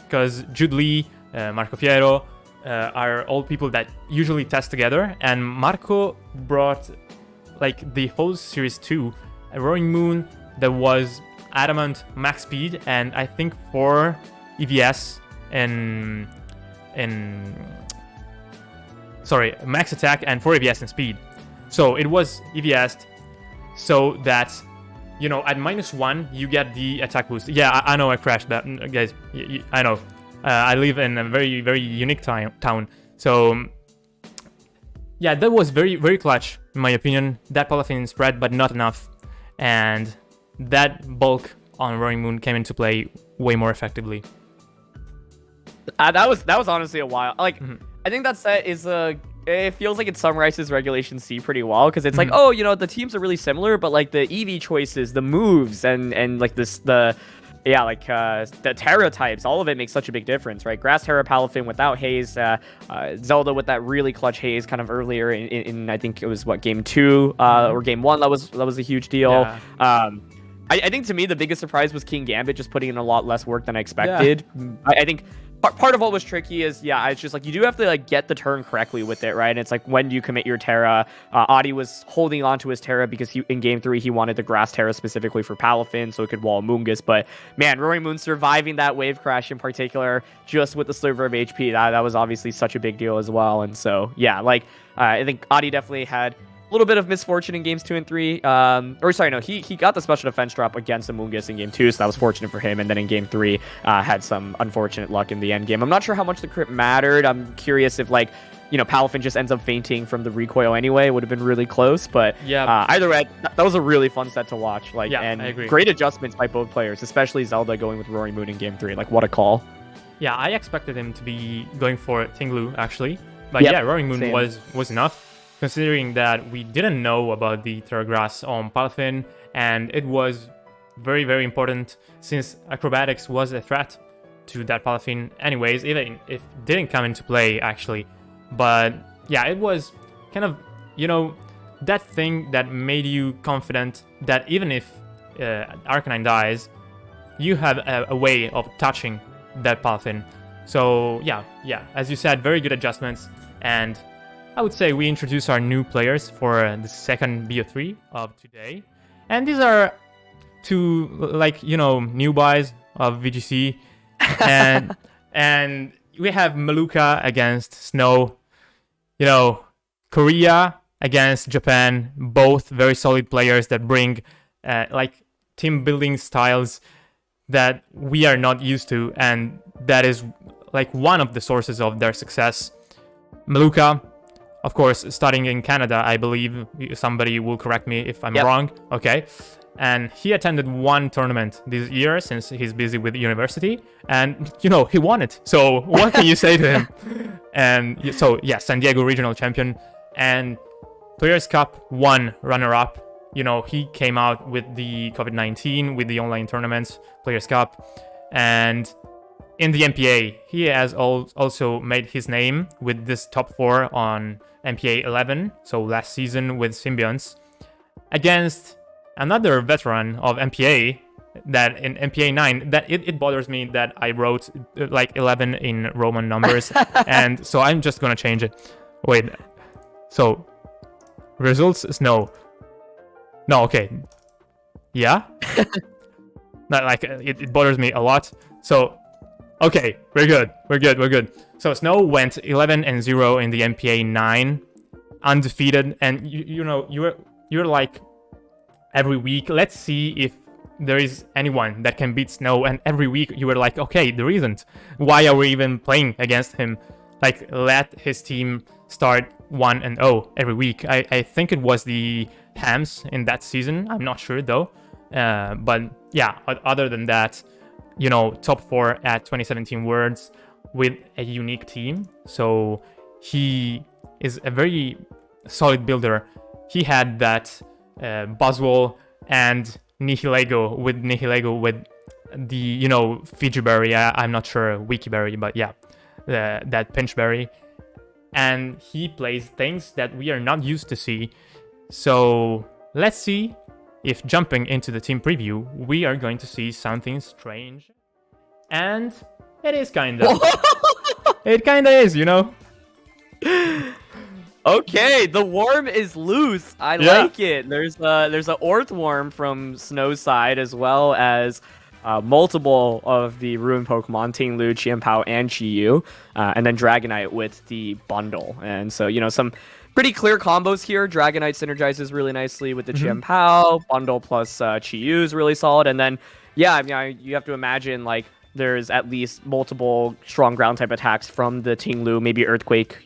because Jude Lee, Marco Fiero are all people that usually test together, and Marco brought like the whole series 2, a Roaring Moon that was adamant max speed, and I think 4 EVS in max attack and 4 EVS in speed. So it was EVS so that, you know, at -1 you get the attack boost. Yeah, I know I crashed that, guys. I know. I live in a very, very unique town. So yeah, that was very, very clutch in my opinion. That Palafin spread, but not enough. And that bulk on Roaring Moon came into play way more effectively. That was honestly a while. Like, I think that set is it feels like it summarizes Regulation C pretty well, because it's like, oh, you know, the teams are really similar, but like the EV choices, the moves, and like the Terra types, all of it makes such a big difference, right? Grass Terra Palafin without haze, Zelda with that really clutch haze kind of earlier in I think it was game 2 or game 1. That was a huge deal. Yeah. I think to me the biggest surprise was King Gambit just putting in a lot less work than I expected. Yeah. I think part of what was tricky is, it's just like you do have to like get the turn correctly with it, right? And it's like, when do you commit your Terra? Adi was holding on to his Terra because in game 3 he wanted the Grass Terra specifically for Palafin so it could wall Mungus. But man, Roaring Moon surviving that wave crash in particular, just with the sliver of HP, that was obviously such a big deal as well. And so yeah, like I think Adi definitely had a little bit of misfortune in games 2 and 3. He got the special defense drop against Amoongus in game 2, so that was fortunate for him. And then in game 3, had some unfortunate luck in the end game. I'm not sure how much the crit mattered. I'm curious if, like, you know, Palafin just ends up fainting from the recoil anyway. It would have been really close. But yeah, either way, that was a really fun set to watch. Like, yeah, and I agree. Great adjustments by both players, especially Zelda going with Roaring Moon in game 3. Like, what a call. Yeah, I expected him to be going for Tinglu actually, but yeah, Roaring Moon was enough. Considering that we didn't know about the Terra Grass on Palafin, and it was very, very important since acrobatics was a threat to that Palafin anyways, even if it didn't come into play actually. But yeah, it was kind of, you know, that thing that made you confident that even if Arcanine dies, you have a way of touching that Palafin. So yeah, as you said, very good adjustments. And I would say we introduce our new players for the second BO3 of today. And these are two, like, you know, new buys of VGC. And we have Maluka against Snow. You know, Korea against Japan. Both very solid players that bring, like, team building styles that we are not used to. And that is, like, one of the sources of their success. Maluka, of course, studying in Canada, I believe. Somebody will correct me if I'm wrong. Okay. And he attended one tournament this year since he's busy with university. And, you know, he won it. So what can you say to him? And so, yeah, San Diego regional champion. And Players Cup 1 runner-up. You know, he came out with the COVID-19, with the online tournaments, Players Cup. And in the NPA, he has also made his name with this top 4 on NPA 11, so last season with Symbionts, against another veteran of NPA, that in NPA 9, that it bothers me that I wrote like 11 in Roman numbers, and so I'm just gonna change it. Wait, so results Snow. No, okay, yeah, not like it bothers me a lot. So okay, we're good. So Snow went 11-0 in the NPA 9, undefeated, and you're like, every week, let's see if there is anyone that can beat Snow, and every week you were like, okay, there isn't. Why are we even playing against him? Like, let his team start 1-0 every week. I think it was the Hams in that season. I'm not sure though. But yeah, other than that, you know, top 4 at 2017 Worlds with a unique team. So he is a very solid builder. He had that Buzzwole and Nihilego with the, you know, Fiji Berry. I'm not sure, Wikiberry, but yeah, that Pinchberry. And he plays things that we are not used to see. So let's see if jumping into the team preview, we are going to see something strange. And It is kinda. It kinda is, you know? Okay, the worm is loose. I like it. There's a Orthworm from Snow's side, as well as multiple of the Ruin Pokemon, Ting-Lu, Chien-Pao, and Chi-Yu, and then Dragonite with the bundle. And so, some pretty clear combos here. Dragonite synergizes really nicely with the Chien-Pao. Bundle plus Chi-Yu is really solid. And then, yeah, I mean, you have to imagine, like, there's at least multiple strong ground type attacks from the Ting-Lu, maybe Earthquake,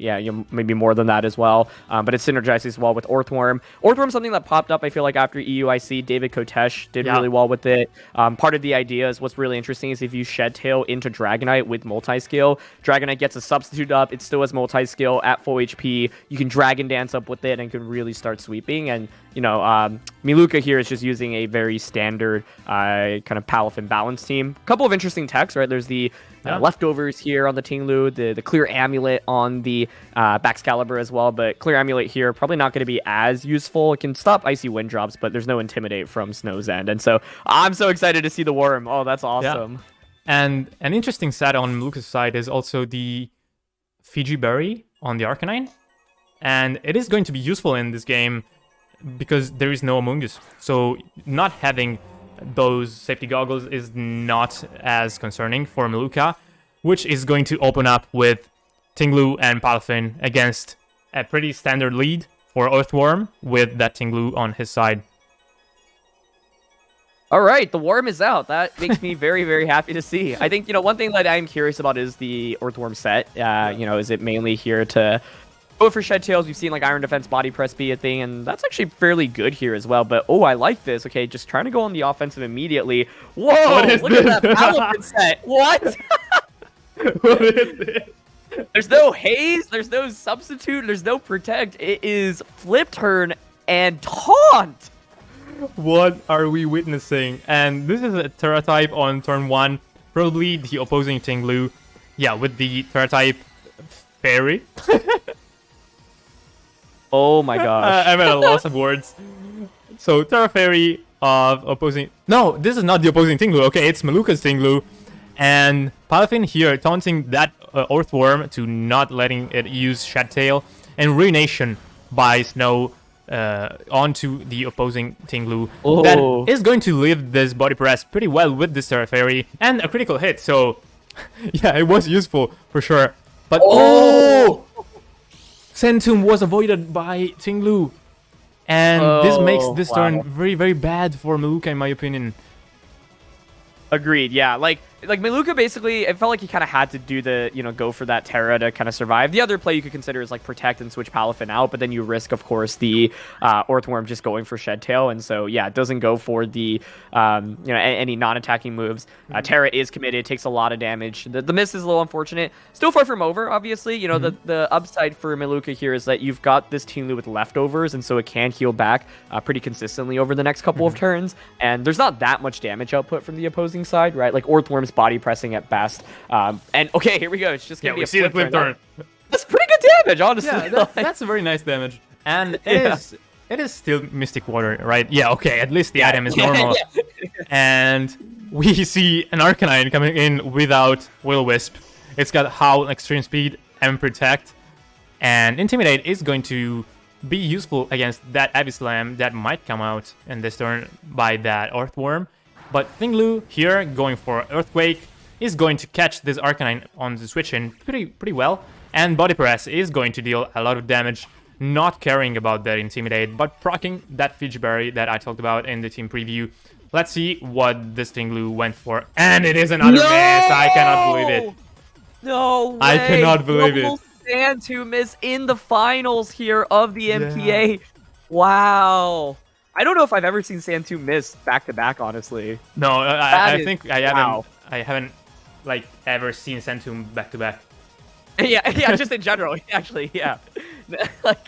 maybe more than that as well. But it synergizes well with Orthworm. Orthworm, something that popped up, I feel like, after EUIC. David Kotesh did really well with it. Part of the idea is what's really interesting is if you Shed Tail into Dragonite with multi-skill, Dragonite gets a substitute up, it still has multi-skill at full HP, you can Dragon Dance up with it and can really start sweeping. And Miluka here is just using a very standard kind of Palafin balance team. A couple of interesting techs, right? There's the leftovers here on the Ting-Lu, the Clear Amulet on the Baxcalibur as well, but Clear Amulet here probably not going to be as useful. It can stop Icy Wind drops, but there's no Intimidate from Snow's End. And so I'm so excited to see the Worm. Oh, that's awesome. Yeah. And an interesting set on Miluka's side is also the Fiji Berry on the Arcanine. And it is going to be useful in this game because there is no Amoonguss. So not having those safety goggles is not as concerning for Miluka, which is going to open up with Ting-Lu and Palafin against a pretty standard lead for Earthworm with that Ting-Lu on his side. All right, the Worm is out. That makes me very, very happy to see. I think, one thing that I'm curious about is the Earthworm set. Is it mainly here to go for Shed Tails? We've seen like Iron Defense Body Press be a thing, and that's actually fairly good here as well. But, I like this. Okay, just trying to go on the offensive immediately. Whoa, look at that Palafin set. What? What is it? There's no Haze, there's no Substitute, there's no Protect. It is Flip Turn and Taunt. What are we witnessing? And this is a Terra type on turn 1. Probably the opposing Ting-Lu. Yeah, with the Terra type Fairy. Oh my gosh. I'm at a loss of words. So, Terra Fairy of opposing... No, this is not the opposing Ting-Lu. Okay, it's Miluka's Ting-Lu. And Palafin here taunting that Earthworm to not letting it use Shed Tail. And Ruination by Snow onto the opposing Ting-Lu. Oh. That is going to leave this Body Press pretty well with this Terra Fairy. And a critical hit, so... yeah, it was useful for sure. But... Oh! Centum was avoided by Ting-Lu. And this makes this turn very, very bad for Miluka, in my opinion. Agreed, yeah. Like Miluka basically, it felt like he kind of had to do the, go for that Terra to kind of survive. The other play you could consider is like Protect and switch Palafin out, but then you risk, of course, the Earthworm just going for Shed Tail. And so, yeah, it doesn't go for the, any non-attacking moves. Terra is committed, takes a lot of damage. The miss is a little unfortunate. Still far from over, obviously. The upside for Miluka here is that you've got this Ting-Lu with leftovers, and so it can heal back pretty consistently over the next couple of turns. And there's not that much damage output from the opposing side, right? Like Earthworm's body pressing at best. And okay, here we go. It's just gonna be a flip turn. That's pretty good damage, honestly. Yeah, that's a very nice damage. And it is still Mystic Water, right? Yeah, okay, at least the item is normal. And we see an Arcanine coming in without Will-O-Wisp. It's got Howl, Extreme Speed, and Protect. And Intimidate is going to be useful against that Abysslam that might come out in this turn by that Earthworm. But Ting-Lu here, going for Earthquake, is going to catch this Arcanine on the switch-in pretty well. And Body Press is going to deal a lot of damage, not caring about that Intimidate, but proccing that Fiji Berry that I talked about in the team preview. Let's see what this Ting-Lu went for. And it is another miss! I cannot believe it. No way! I cannot believe it. Santu miss in the finals here of the NPA. Yeah. Wow. I don't know if I've ever seen Santu miss back-to-back, honestly. No, I think I haven't like ever seen Santu back-to-back. Yeah, just in general, actually, yeah. Like,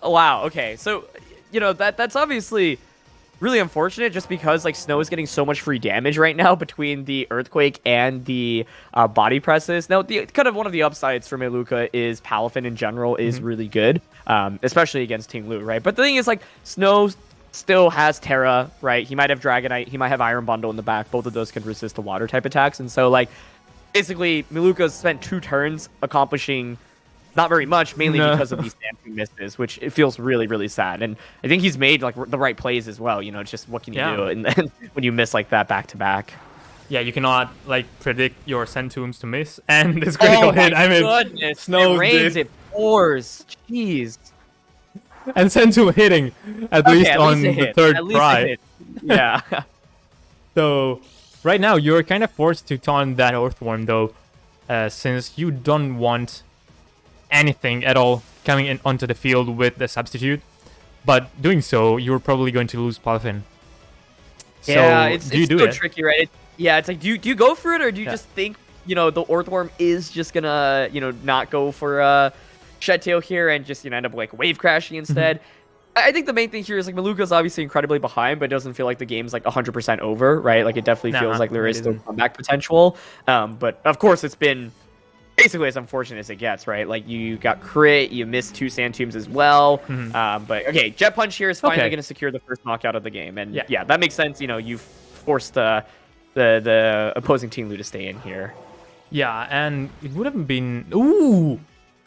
wow, okay. So, that's obviously really unfortunate just because, like, Snow is getting so much free damage right now between the Earthquake and the Body Presses. Now, kind of one of the upsides for Miluka is Palafin in general is really good, especially against Ting-Lu, right? But the thing is, like, Snow still has Terra, right? He might have Dragonite, he might have Iron Bundle in the back. Both of those can resist the water type attacks. And so, like, basically, Maluka's spent 2 turns accomplishing not very much, mainly because of these Santu misses, which it feels really, really sad. And I think he's made like the right plays as well. You know, it's just what can you do? And then when you miss like that back to back. Yeah, you cannot like predict your Centums to miss, and this critical hit. I mean, goodness. Snow it rains, it pours. Jeez. And Centum hitting at least on the third try. Yeah. So right now you're kind of forced to taunt that Earthworm though, since you don't want anything at all coming in onto the field with the substitute. But doing so, you're probably going to lose Palafin. Yeah, so it's so tricky, right? It's like, do you go for it, or do you just think, you know, the Earthworm is just gonna, you know, not go for Shed Tail here and just, you know, end up like wave crashing instead? I think the main thing here is like Maluka's obviously incredibly behind, but it doesn't feel like the game's like 100% over, right? Like it definitely feels like there is still comeback potential. But of course, it's been basically as unfortunate as it gets, right? Like you got crit, you missed 2 Sandtombs as well. But okay, Jet Punch here is finally going to secure the first knockout of the game, and yeah, that makes sense. You know, you've forced the opposing Team Lu to stay in here. Yeah, and it would have been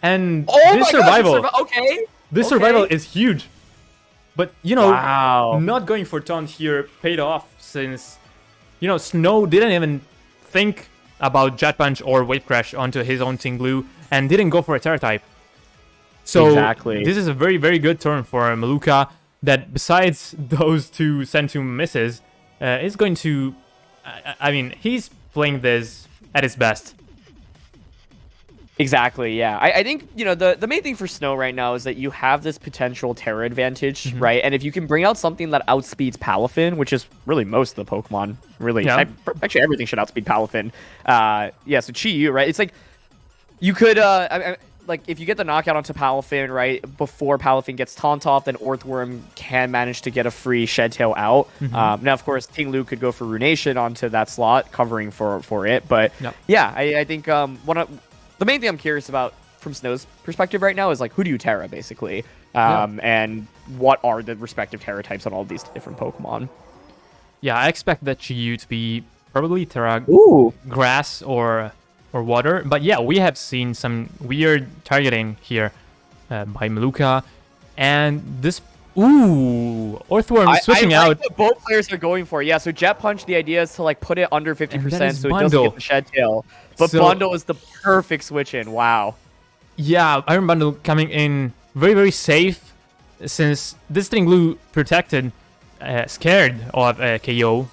and this survival. This survival is huge. But, you know, not going for taunt here paid off since, you know, Snow didn't even think about Jet Punch or Wave Crash onto his own Ting Blue and didn't go for a Terra type. So this is a very, very good turn for Maluka that besides those 2 Centum misses, is going to... I mean, he's playing this at his best. Exactly, yeah. I think, you know, the main thing for Snow right now is that you have this potential Terra advantage, right? And if you can bring out something that outspeeds Palafin, which is really most of the Pokemon, really. Actually, everything should outspeed Palafin. So Chi-Yu, right? It's like, you could, like, if you get the knockout onto Palafin, right, before Palafin gets taunt off, then Earthworm can manage to get a free Shed Tail out. Now, of course, Ting Lu could go for Runation onto that slot, covering for it. But, yeah, I think the main thing I'm curious about from Snow's perspective right now is, like, who do you Terra, basically? And what are the respective Terra types on all these different Pokemon? Yeah, I expect that Chi-Yu to be probably Terra Grass or Water. But yeah, we have seen some weird targeting here by Maluka. And this... Earthworm switching I like out. What both players are going for. Yeah, so Jet Punch, the idea is to like put it under 50% so it doesn't get the Shed Tail. But Bundle is the perfect switch in. Wow. Yeah, Iron Bundle coming in very, very safe since this Ting Blue protected, scared of KO.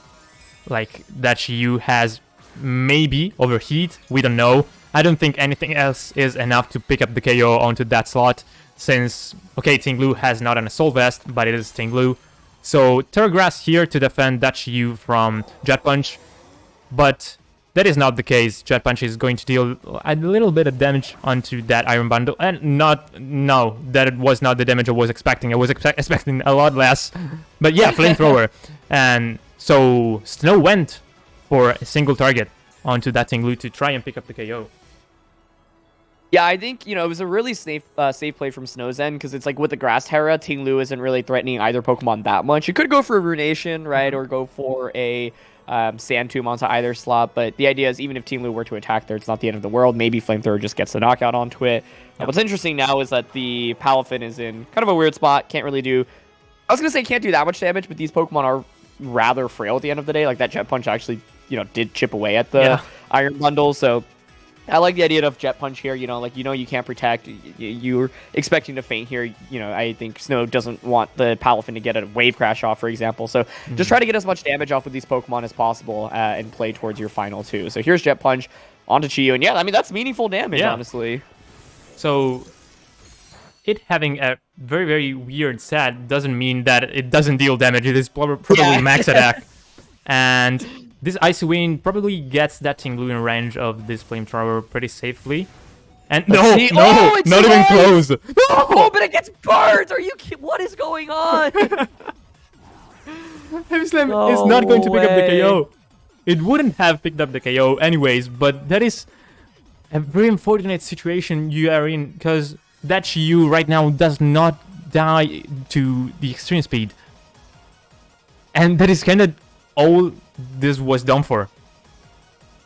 Like that Chi-Yu has maybe Overheat. We don't know. I don't think anything else is enough to pick up the KO onto that slot. Since, okay, Ting Blue has not an Assault Vest, but it is Ting Blue. So, Terra Grass here to defend that Chi-Yu from Jet Punch. But that is not the case. Jet Punch is going to deal a little bit of damage onto that Iron Bundle. And that was not the damage I was expecting. I was expecting a lot less. But yeah, Flamethrower. And so, Snow went for a single target onto that Ting Blue to try and pick up the KO. Yeah, I think, you know, it was a really safe play from Snow's end, because it's like with the Grass Terra, Ting Lu isn't really threatening either Pokemon that much. You could go for a Runation, right, or go for a Sand Tomb onto either slot, but the idea is even if Ting Lu were to attack there, it's not the end of the world. Maybe Flamethrower just gets the knockout onto it. What's interesting now is that the Palafin is in kind of a weird spot. Can't really do... I was going to say can't do that much damage, but these Pokemon are rather frail at the end of the day. Like that Jet Punch actually, you know, did chip away at the Iron Bundle, so... I like the idea of Jet Punch here, you know, like, you can't protect, you're expecting to faint here, you know, I think Snow doesn't want the Palafin to get a Wave Crash off, for example, so just try to get as much damage off with these Pokemon as possible and play towards your final 2. So here's Jet Punch onto Chi-Yu, and yeah, I mean, that's meaningful damage, honestly. So, it having a very, very weird set doesn't mean that it doesn't deal damage, it is probably max attack, and... This Icy Wind probably gets that Ting Blue in range of this Flamethrower pretty safely. And not even close. Oh, but it gets burned! Are you kidding? What is going on? Heavy Slam is not going to pick up the KO. It wouldn't have picked up the KO anyways, but that is a very unfortunate situation you are in, because that Chi-Yu right now does not die to the extreme speed. And that is kind of all this was done for.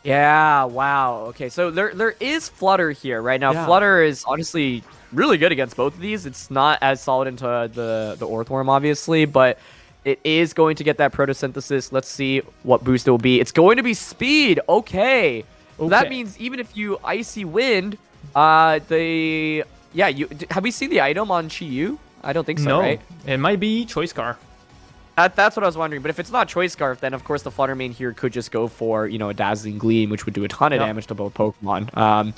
Yeah, wow. Okay, so there is Flutter here right now. Yeah. Flutter is honestly really good against both of these. It's not as solid into the Orthworm, obviously, but it is going to get that photosynthesis. Let's see what boost it will be. It's going to be speed. Okay. So that Okay. means even if you Icy Wind, the yeah, have we seen the item on Chi-Yu? I don't think so, No, right? it might be Choice Scarf. That's what I was wondering. But if it's not Choice Scarf, then of course the Flutter Mane here could just go for, a Dazzling Gleam, which would do a ton of Yep. damage to both Pokemon.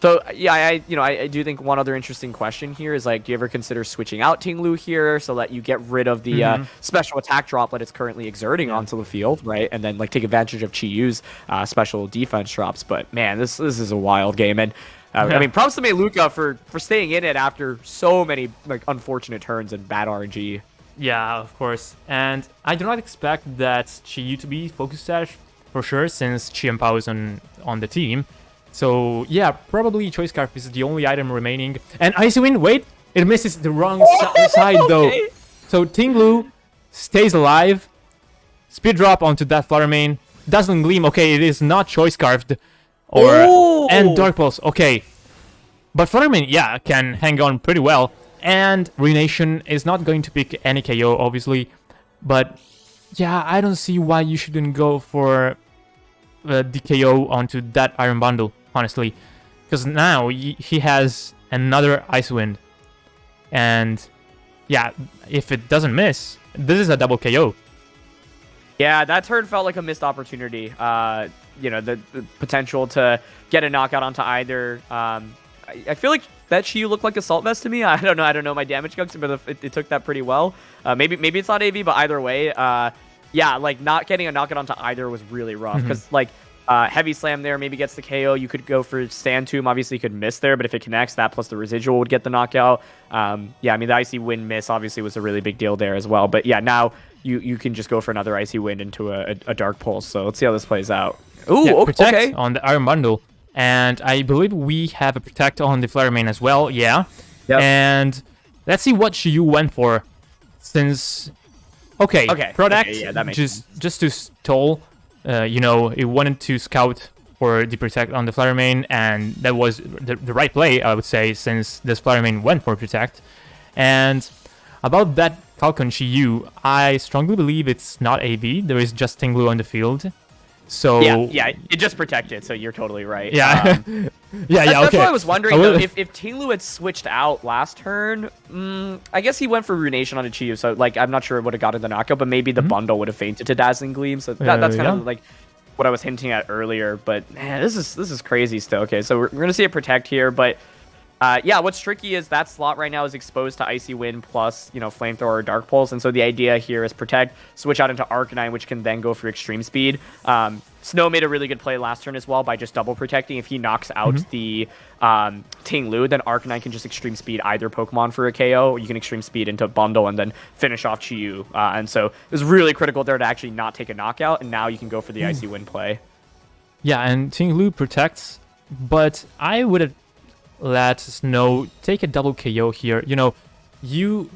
So yeah, I do think one other interesting question here is like, do you ever consider switching out Tinglu here so that you get rid of the special attack drop that it's currently exerting onto the field, right? And then like take advantage of Chi-Yu's special defense drops. But man, this is a wild game, and I mean, props to Meluka for staying in it after so many like unfortunate turns and bad RNG. Yeah, of course. And I do not expect that Chi-Yu to be Focus Sash for sure, since Chi-Pao is on the team. So yeah, probably Choice Scarf is the only item remaining. And Icy Wind, wait, it misses the wrong side though. Okay. So Tinglu stays alive. Speed drop onto that Flutter Mane. Dazzling Gleam, okay, it is not Choice Scarfed. And Dark Pulse, okay. But Flutter Mane, yeah, can hang on pretty well. And Renation is not going to pick any KO, obviously. But yeah, I don't see why you shouldn't go for the KO onto that Iron Bundle, honestly. Because now he has another Ice Wind. And yeah, if it doesn't miss, this is a double KO. Yeah, that turn felt like a missed opportunity. The potential to get a knockout onto either. I feel like that Chi-Yu looked like Assault Vest to me. I don't know my damage calcs, but it took that pretty well. Maybe it's not AV, but either way, yeah, like not getting a knockout onto either was really rough. Because like Heavy Slam there maybe gets the KO. You could go for Sand Tomb. Obviously, you could miss there, but if it connects, that plus the residual would get the knockout. Yeah, I mean the Icy Wind miss obviously was a really big deal there as well. But yeah, now you can just go for another Icy Wind into a Dark Pulse. So let's see how this plays out. Ooh, Yeah, Protect okay. on the Iron Bundle. And I believe we have a Protect on the Flare Mane as well, yeah. Yep. And let's see what Chi-Yu went for. Since... Okay, Protect, okay, yeah, that makes just to stall. It wanted to scout for the Protect on the Flare Mane, and that was the right play, I would say, since this Flare Mane went for Protect. And about that Falcon Chi-Yu, I strongly believe it's not AV. There is just Tinglu on the field. So yeah, it just protected. So you're totally right. Yeah, okay. That's why I was wondering though, if Tinglu had switched out last turn. I guess he went for Runation on a Chi-Yu, so like I'm not sure it would have gotten the knockout, but maybe the bundle would have fainted to Dazzling Gleam. So that's kind of like what I was hinting at earlier. But man, this is crazy still. Okay, so we're gonna see a Protect here, but. Yeah, what's tricky is that slot right now is exposed to Icy Wind plus, Flamethrower or Dark Pulse. And so the idea here is Protect, switch out into Arcanine, which can then go for Extreme Speed. Snow made a really good play last turn as well by just double protecting. If he knocks out the Tinglu, then Arcanine can just Extreme Speed either Pokemon for a KO, or you can Extreme Speed into Bundle and then finish off Chi-Yu. And so it was really critical there to actually not take a knockout, and now you can go for the Icy Wind play. Yeah, and Tinglu protects, but I would have let Snow take a double KO here. You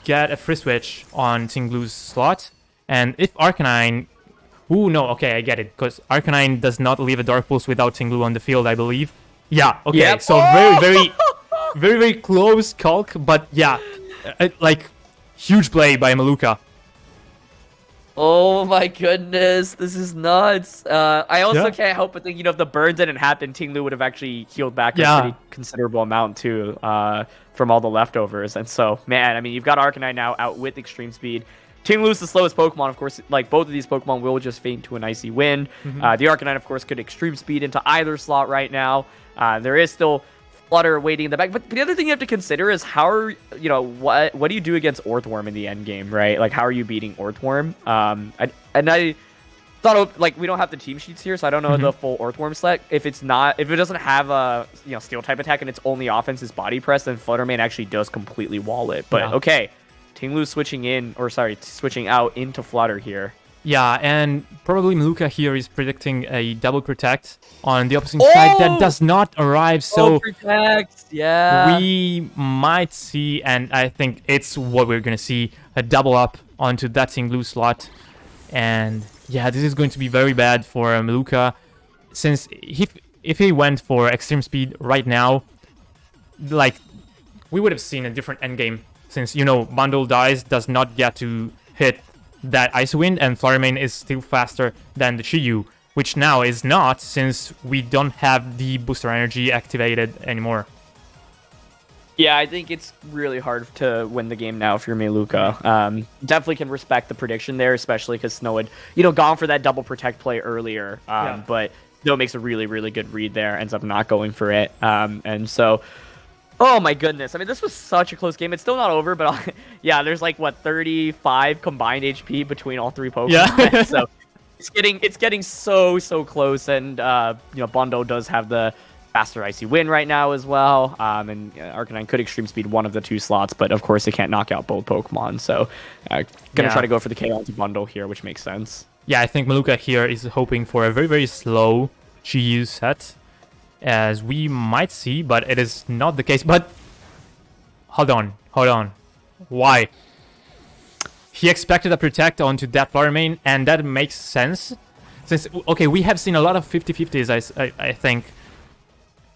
get a free switch on Tinglu's slot, and if Arcanine... Ooh, no, okay, I get it, because Arcanine does not leave a Dark Pulse without Tinglu on the field, I believe. Yeah, okay, Yep. so very close calc, but yeah, like, huge play by Meluka. Oh my goodness, this is nuts. I also can't help but think, if the burn didn't happen, Tinglu would have actually healed back a pretty considerable amount too, from all the leftovers. And so, man, I mean, you've got Arcanine now out with Extreme Speed. Tinglu's the slowest Pokemon, of course. Like, both of these Pokemon will just faint to an Icy Wind. The Arcanine, of course, could Extreme Speed into either slot right now. There is still Flutter waiting in the back. But the other thing you have to consider is what do you do against Orthworm in the end game, right? Like, how are you beating Orthworm? I thought, like, we don't have the team sheets here, so I don't know the full Orthworm select. If it doesn't have a Steel type attack and its only offense is Body Press, then Flutter Mane actually does completely wall it. But okay, Tinglu switching out into Flutter here. Yeah, and probably Meluka here is predicting a double Protect on the opposite side that does not arrive, so Protect, yeah. we might see, and I think it's what we're going to see, a double up onto that Tinglu slot. And yeah, this is going to be very bad for Meluka. since if he went for extreme speed right now, like we would have seen a different endgame. Since Bundle does not get to hit that Ice Wind, and Fluttermane is still faster than the Chi-Yu, which now is not, since we don't have the booster energy activated anymore. Yeah, I think it's really hard to win the game now if you're Meluka. Definitely can respect the prediction there, especially because Snow had, gone for that double protect play earlier. But Snow makes a really, really good read there, ends up not going for it. And so, oh my goodness. I mean, this was such a close game. It's still not over, but yeah, there's like, 35 combined HP between all three Pokemon. Yeah. So it's getting so close. And, Bondo does have the faster Icy Wind right now as well, and Arcanine could Extreme Speed one of the two slots, but of course it can't knock out both Pokemon, so gonna try to go for the KO into Bundle here, which makes sense. Yeah, I think Meluka here is hoping for a very, very slow Chi-Yu set, as we might see, but it is not the case. But hold on. Why? He expected a Protect onto that Fluttermane, and that makes sense, since, okay, we have seen a lot of 50-50s, I think.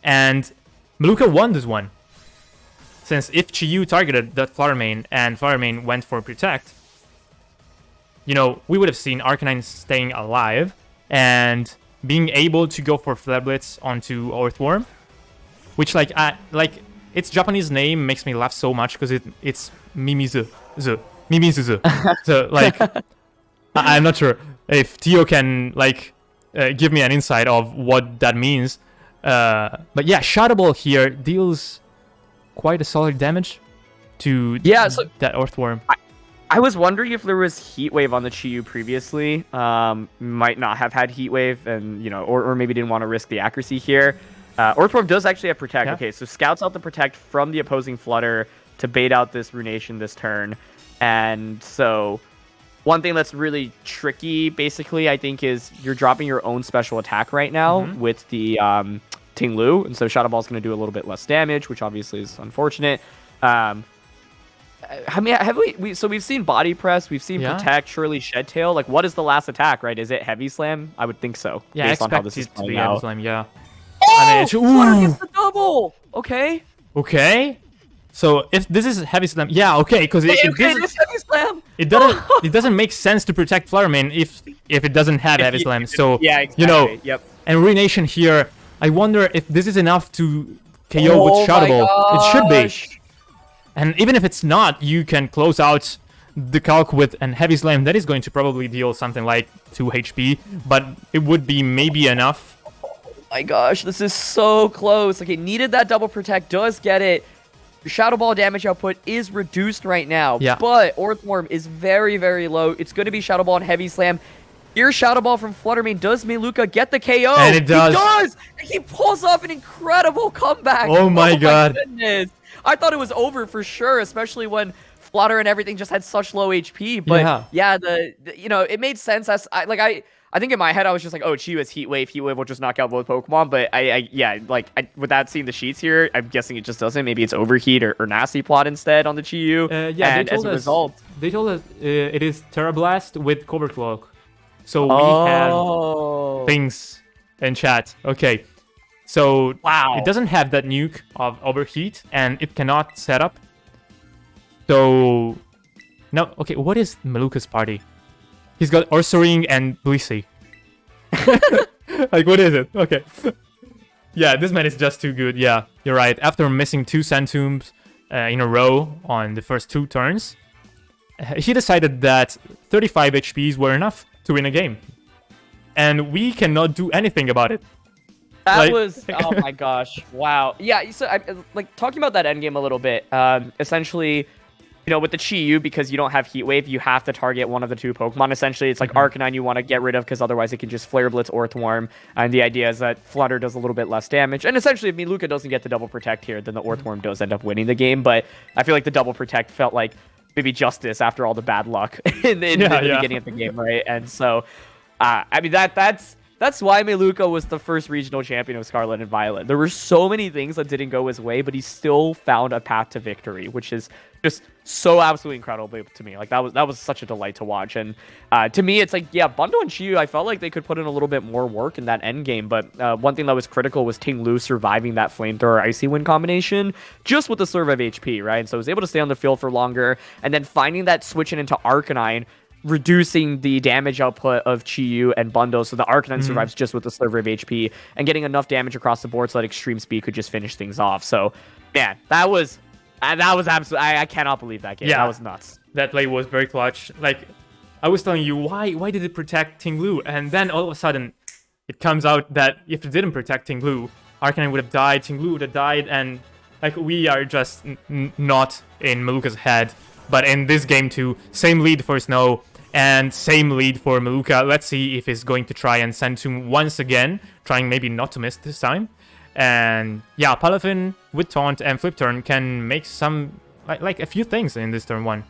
And Meluka won this one. Since if Chi-Yu targeted that Fluttermane and Fluttermane went for Protect, we would have seen Arcanine staying alive and being able to go for Flare Blitz onto Earthworm, which its Japanese name makes me laugh so much because it's Mimizu. So I'm not sure if Tio can give me an insight of what that means. But yeah, Shadow Ball here deals quite a solid damage to that Earthworm. I was wondering if there was Heat Wave on the Chi-Yu previously. Might not have had Heat Wave, and or maybe didn't want to risk the accuracy here. Earthworm does actually have Protect. Yeah. Okay, so scouts out the Protect from the opposing Flutter to bait out this Runation this turn, and so one thing that's really tricky, basically, I think, is you're dropping your own special attack right now with the Ting Lu, and so Shadow Ball is going to do a little bit less damage, which obviously is unfortunate. I mean, we've seen Body Press, we've seen Protect, surely Shed Tail. Like, what is the last attack, right? Is it Heavy Slam? I would think so. Yeah, based I on how expect this it is to be playing out. Heavy Slam, yeah. Oh! Flutter gets the double! Okay. So if this is Heavy Slam, yeah, okay, because it is Heavy Slam. It doesn't make sense to protect Fluttermane if it doesn't have Heavy Slam. So yeah, exactly. Yep. And Ruination here, I wonder if this is enough to KO with Shadow Ball. It should be. And even if it's not, you can close out the calc with an Heavy Slam. That is going to probably deal something like 2 HP, but it would be maybe enough. Oh my gosh, this is so close. Okay, needed that double protect, does get it. Shadow Ball damage output is reduced right now, but Earthworm is very, very low. It's going to be Shadow Ball and Heavy Slam. Here's Shadow Ball from Fluttermane. Does Meluka get the KO? And it does. He does! He pulls off an incredible comeback. Oh my god. Goodness. I thought it was over for sure, especially when Flutter and everything just had such low HP. But yeah, it made sense. I think in my head I was just like, oh, Chi-Yu has Heat Wave. Heat Wave will just knock out both Pokemon. But without seeing the sheets here, I'm guessing it just doesn't. Maybe it's Overheat or Nasty Plot instead on the Chi-Yu. And as a result, they told us it is Terra Blast with Covert Cloak. So we have things in chat. Okay. So it doesn't have that nuke of Overheat, and it cannot set up. So no, okay. What is Meluka's party? He's got Ursaring and Blissey. What is it? Okay. Yeah, this man is just too good. Yeah, you're right. After missing 2 Sandtombs in a row on the first 2 turns, he decided that 35 HPs were enough to win a game. And we cannot do anything about it. That was, oh my gosh, wow. Yeah, so talking about that endgame a little bit, essentially, with the Chi-Yu, because you don't have Heat Wave, you have to target one of the 2 Pokemon. Essentially, it's like Arcanine you want to get rid of, because otherwise it can just Flare Blitz Earthworm. And the idea is that Flutter does a little bit less damage. And essentially, if Meluka doesn't get the double protect here, then the Earthworm does end up winning the game. But I feel like the double protect felt like maybe justice after all the bad luck in the beginning of the game, right? And so, I mean, that's That's why Meluka was the first regional champion of Scarlet and Violet. There were so many things that didn't go his way, but he still found a path to victory, which is just so absolutely incredible to me. Like that was such a delight to watch. And to me, it's like, yeah, Bundle and Chiyu, I felt like they could put in a little bit more work in that end game. But one thing that was critical was Ting Lu surviving that flamethrower icy wind combination just with the serve of HP, right? And so he was able to stay on the field for longer, and then finding that switching into Arcanine, reducing the damage output of Chiyu and Bundle, so the Arcanine survives just with the sliver of HP, and getting enough damage across the board so that Extreme Speed could just finish things off. So, man, that was absolutely... I cannot believe that game. Yeah, that was nuts. That play was very clutch. Like, I was telling you, why did it protect Ting Lu? And then all of a sudden, it comes out that if it didn't protect Ting Lu, Arcanine would have died, Ting Lu would have died, and like we are just not in Maluka's head. But in this game too, same lead for Snow and same lead for Maluka. Let's see if he's going to try and send him once again, trying maybe not to miss this time. And yeah, Palafin with Taunt and Flip Turn can make some, like a few things in this turn 1.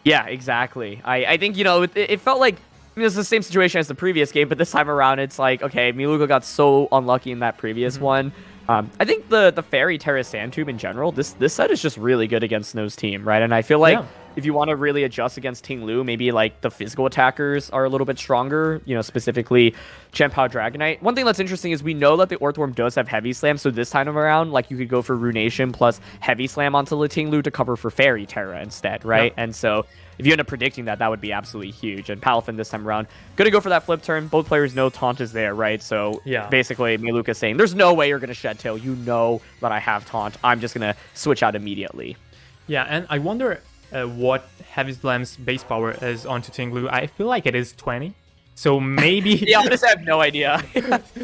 Yeah, exactly. I think, you know, it felt like it was the same situation as the previous game, but this time around it's like, okay, Maluka got so unlucky in that previous one. I think the Fairy Terra Sandtomb in general, this set is just really good against Snow's team, right? And I feel like if you want to really adjust against Ting Lu, maybe like the physical attackers are a little bit stronger, you know, specifically Chien-Pao Dragonite. One thing that's interesting is we know that the Earthworm does have Heavy Slam, so this time around, like you could go for Runation plus Heavy Slam onto the Ting Lu to cover for Fairy Terra instead, right? And so if you end up predicting that, that would be absolutely huge. And Palafin this time around, gonna go for that flip turn. Both players know Taunt is there, right? So basically, Meluka's saying, there's no way you're gonna Shed Tail. You know that I have Taunt. I'm just gonna switch out immediately. Yeah, and I wonder what Heavy Slam's base power is onto Ting Lu. I feel like it is 20. So maybe... yeah, honestly, I have no idea.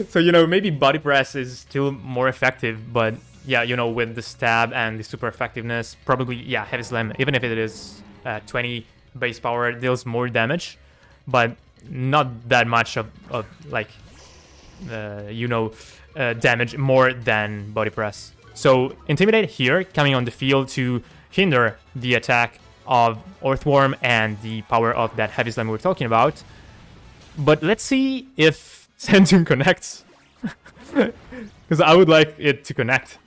So, you know, maybe Body Press is still more effective, but yeah, you know, with the stab and the super effectiveness, probably, yeah, Heavy Slam, even if it is 20 base power, deals more damage, but not that much of like, you know, damage more than Body Press. So Intimidate here, coming on the field to hinder the attack of Earthworm and the power of that Heavy Slam we were talking about. But let's see if Sandtomb connects. Because I would like it to connect.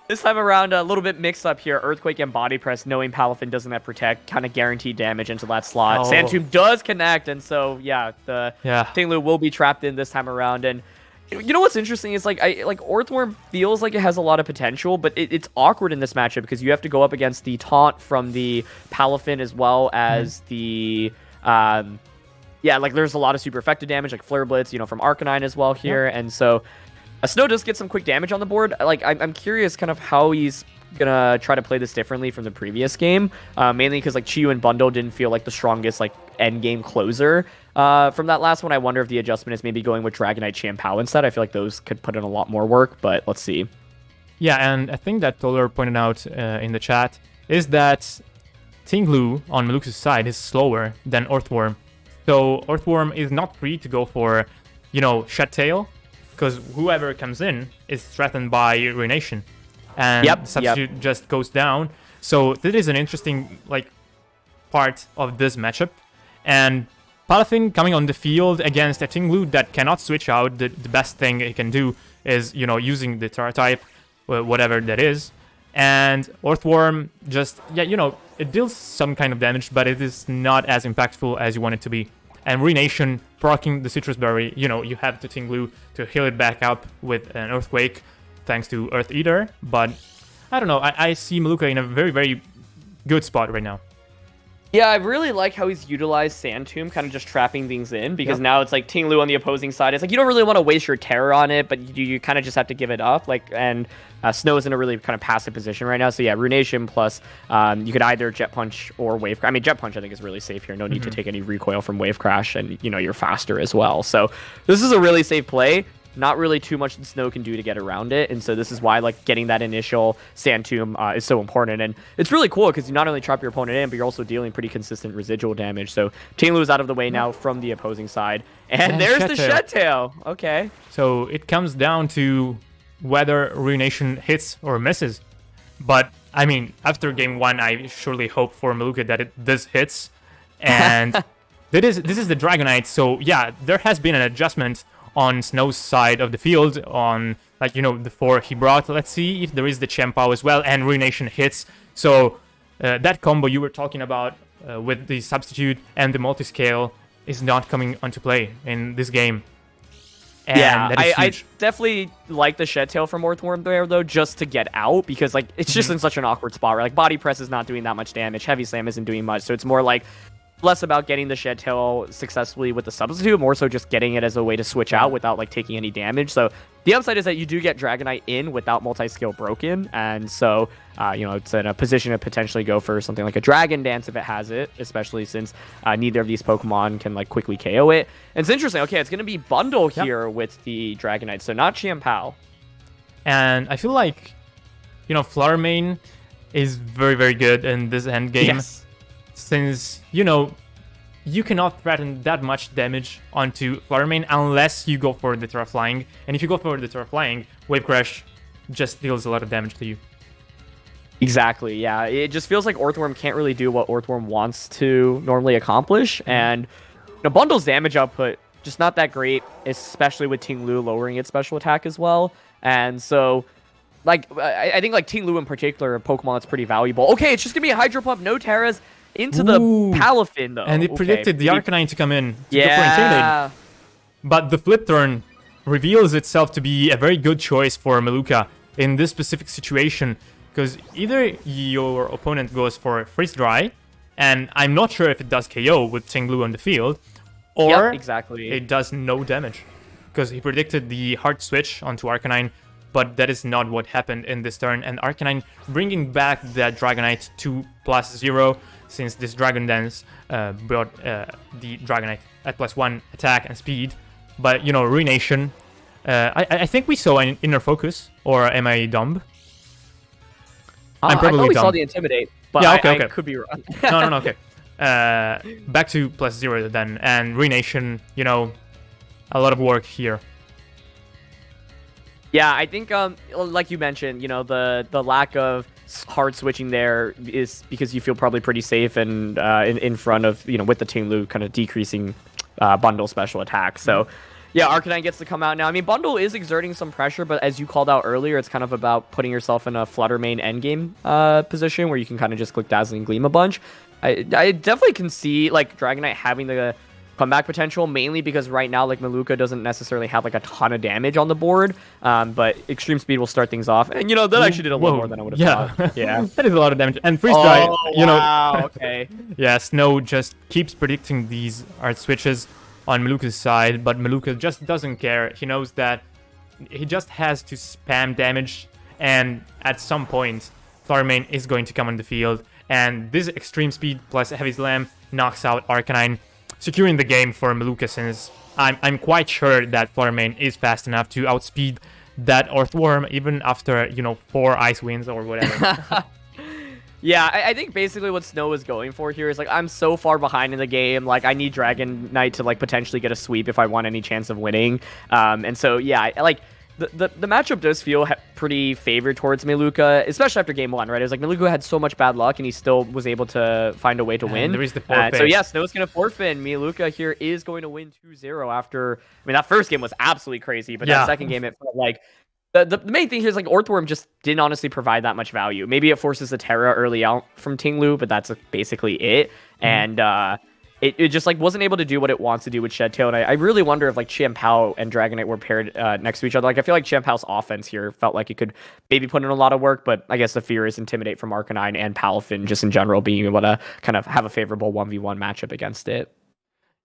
This time around, a little bit mixed up here. Earthquake and Body Press, knowing Palafin doesn't have Protect, kind of guaranteed damage into that slot. Sandtomb does connect, and so, yeah, the Ting Lu will be trapped in this time around. And you know what's interesting is, like, Earthworm feels like it has a lot of potential, but it's awkward in this matchup because you have to go up against the Taunt from the Palafin as well as the... yeah, like, there's a lot of super effective damage, like Flare Blitz, you know, from Arcanine as well here, and so... Snow does get some quick damage on the board. Like, I'm curious kind of how he's gonna try to play this differently from the previous game. Mainly because, like, Chiyu and Bundle didn't feel like the strongest, like, end game closer. From that last one, I wonder if the adjustment is maybe going with Dragonite Chien-Pao instead. I feel like those could put in a lot more work, but let's see. Yeah, and a thing that Toller pointed out in the chat is that Ting Lu on Maluka's side is slower than Earthworm. So Earthworm is not free to go for, you know, Shed Tail, because whoever comes in is threatened by Ruination, and Substitute just goes down. So this is an interesting, like, part of this matchup. And Palafin coming on the field against a Ting Lu that cannot switch out. The best thing he can do is, you know, using the Terra type, whatever that is. And Earthworm just, yeah, you know, it deals some kind of damage, but it is not as impactful as you want it to be. And Ruination, proccing the Citrus Berry, you know, you have the Ting Lu to heal it back up with an Earthquake, thanks to Earth Eater. But I don't know, I see Maluka in a very, very good spot right now. Yeah, I really like how he's utilized Sandtomb, kind of just trapping things in, because now it's like Ting Lu on the opposing side. It's like you don't really want to waste your terror on it, but you kind of just have to give it up. Like, and Snow is in a really kind of passive position right now. So yeah, Ruination plus you could either Jet Punch or Wave Crash. I mean, Jet Punch I think is really safe here. No need to take any recoil from Wave Crash, and you know you're faster as well. So this is a really safe play. Not really too much that Snow can do to get around it, and so this is why, like, getting that initial Sandtomb is so important. And it's really cool because you not only trap your opponent in, but you're also dealing pretty consistent residual damage. So Ting Lu is out of the way now from the opposing side, and there's the Shed Tail. Okay. So it comes down to whether Ruination hits or misses. But I mean, after game one, I surely hope for Maluka that this hits, and this is the Dragonite, so yeah, there has been an adjustment on Snow's side of the field on, like, the 4 he brought. Let's see if there is the Chien-Pao as well, and Ruination hits. So that combo you were talking about with the substitute and the multi-scale is not coming onto play in this game. And yeah, that is I huge. definitely like the Shed Tail from Earthworm there, though, just to get out, because, like, it's just in such an awkward spot where, like, Body Press is not doing that much damage, Heavy Slam isn't doing much, so it's more like less about getting the Shed Tail successfully with the substitute, more so just getting it as a way to switch out without, like, taking any damage. So the upside is that you do get Dragonite in without multi-skill broken, and so, it's in a position to potentially go for something like a Dragon Dance if it has it, especially since neither of these Pokemon can, like, quickly KO it. And it's interesting, okay, it's going to be Bundle here with the Dragonite, so not Chien-Pao. And I feel like, Flower Mane is very, very good in this end game. Yes. Since, you cannot threaten that much damage onto Flower Mane unless you go for the Terra Flying. And if you go for the Terra Flying, Wave Crash just deals a lot of damage to you. Exactly, yeah. It just feels like Earthworm can't really do what Earthworm wants to normally accomplish. And Bundle's damage output, just not that great, especially with Ting Lu lowering its special attack as well. And so, like, I think, like, Ting Lu in particular, a Pokemon that's pretty valuable. Okay, it's just going to be a Hydro Pump, no Terras, into the Palafin, though. And it predicted the Arcanine to come in to go for yeah. Intimidate. But the flip turn reveals itself to be a very good choice for Maluka in this specific situation. Because either your opponent goes for Freeze Dry, and I'm not sure if it does KO with Ting Lu on the field, or exactly. it does no damage. Because he predicted the hard switch onto Arcanine, but that is not what happened in this turn. And Arcanine bringing back that Dragonite to +0, since this Dragon Dance brought the Dragonite at +1 attack and speed. But, Ruination, I think we saw an Inner Focus, or am I dumb? I'm probably I thought we dumb. saw the Intimidate, but yeah, I okay. could be wrong. No, okay. Back to +0 then, and Ruination, a lot of work here. Yeah, I think, like you mentioned, the lack of hard switching there is because you feel probably pretty safe and in front of, with the Ting Lu kind of decreasing Bundle special attack. So, yeah, Arcanine gets to come out now. I mean, Bundle is exerting some pressure, but as you called out earlier, it's kind of about putting yourself in a Flutter Mane endgame position where you can kind of just click Dazzling Gleam a bunch. I definitely can see, like, Dragonite having the comeback potential, mainly because right now, like, Maluka doesn't necessarily have, like, a ton of damage on the board, but Extreme Speed will start things off, and that actually did a lot more than I would have thought. Yeah, that is a lot of damage. And Freeze Dry, wow, okay. Yeah, Snow just keeps predicting these art switches on Maluka's side, but Maluka just doesn't care. He knows that he just has to spam damage, and at some point, Flower Mane is going to come on the field, and this Extreme Speed plus Heavy Slam knocks out Arcanine, securing the game for Maluka, since I'm quite sure that Flower Mane is fast enough to outspeed that Earthworm even after, 4 Ice Winds or whatever. Yeah, I think basically what Snow is going for here is, like, I'm so far behind in the game, like, I need Dragonite to, like, potentially get a sweep if I want any chance of winning. And so, yeah, like, the matchup does feel pretty favored towards Maluka, especially after game 1, right? It was like Maluka had so much bad luck, and he still was able to find a way to win. There is the forfeit. So, yeah, Snow's going to forfeit, and Maluka here is going to win 2-0 after... I mean, that first game was absolutely crazy, but that second game, it felt like... The main thing here is, like, Earthworm just didn't honestly provide that much value. Maybe it forces a Terra early out from Ting Lu, but that's basically it. And it just, like, wasn't able to do what it wants to do with Shed Tail. And I really wonder if, like, Chien-Pao and Dragonite were paired next to each other. Like, I feel like Chien-Pao's offense here felt like it could maybe put in a lot of work, but I guess the fear is Intimidate from Arcanine and Palafin just in general being able to kind of have a favorable 1v1 matchup against it.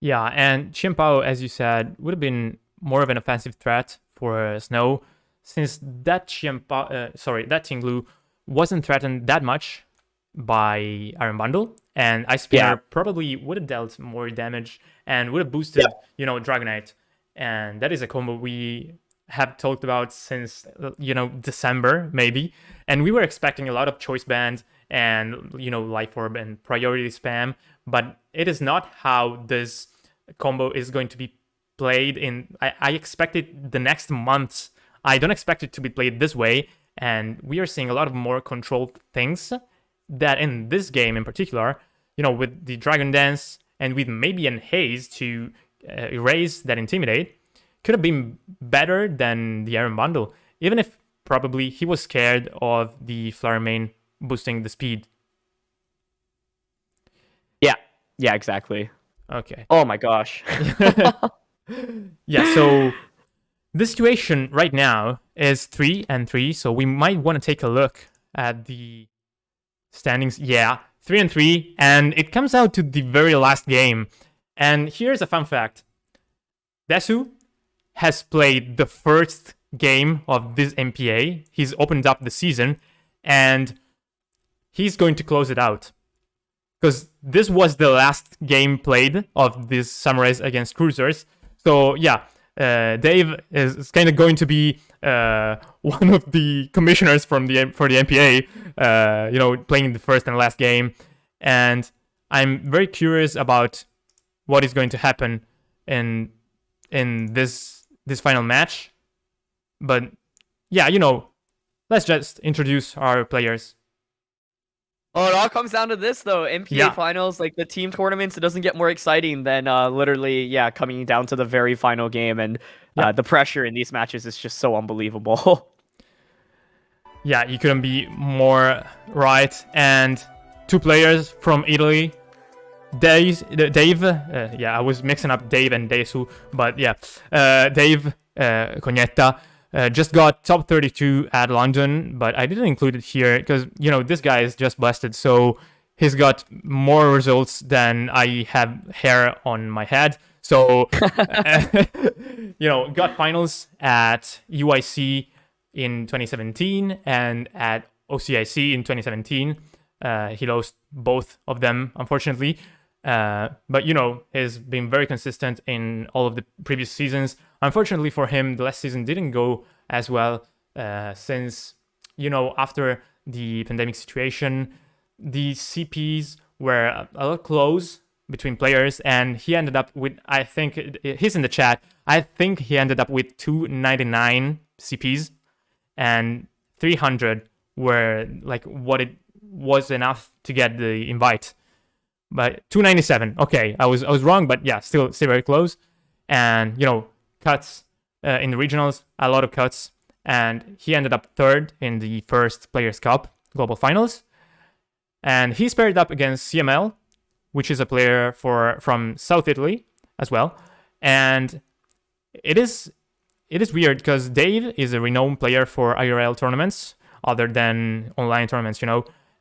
Yeah, and Chien-Pao, as you said, would have been more of an offensive threat for Snow, since that Ting Lu wasn't threatened that much by Iron Bundle, and Ice Spinner probably would have dealt more damage and would have boosted, Dragonite. And that is a combo we have talked about since, December, maybe. And we were expecting a lot of Choice Band and, Life Orb and Priority Spam, but it is not how this combo is going to be played in... I expected the next months. I don't expect it to be played this way, and we are seeing a lot of more controlled things that in this game in particular, with the Dragon Dance and with maybe an haze to erase that Intimidate, could have been better than the Iron Bundle, even if probably he was scared of the Flare main boosting the speed. Yeah, exactly. Okay. Oh my gosh. Yeah, so the situation right now is 3-3, so we might want to take a look at the standings. Yeah, 3-3, and it comes out to the very last game. And here's a fun fact. Desu has played the first game of this NPA. He's opened up the season, and he's going to close it out. Because this was the last game played of these Samurais against Cruisers. So yeah, Dave is kind of going to be one of the commissioners for the NPA, playing the first and last game. And I'm very curious about what is going to happen in this final match. But yeah, let's just introduce our players. Oh, it all comes down to this, though. NPA finals, like the team tournaments, it doesn't get more exciting than literally, coming down to the very final game. And the pressure in these matches is just so unbelievable. Yeah, you couldn't be more right. And two players from Italy. Dave, I was mixing up Dave and Desu, but yeah, Dave Cognetta just got top 32 at London, but I didn't include it here because, this guy is just busted, so he's got more results than I have hair on my head. So, got finals at UIC in 2017 and at OCIC in 2017. He lost both of them, unfortunately. But he's been very consistent in all of the previous seasons. Unfortunately for him, the last season didn't go as well, since after the pandemic situation, the CPs were a lot close between players, and he ended up with, I think he's in the chat, I think he ended up with 299 CPs, and 300 were like what it was enough to get the invite. But 297. Okay, I was wrong, but yeah, still very close. And cuts in the regionals, a lot of cuts, and he ended up third in the first Players Cup Global Finals. And he's paired up against CML, which is a player from South Italy as well. And it is weird because Dave is a renowned player for IRL tournaments other than online tournaments,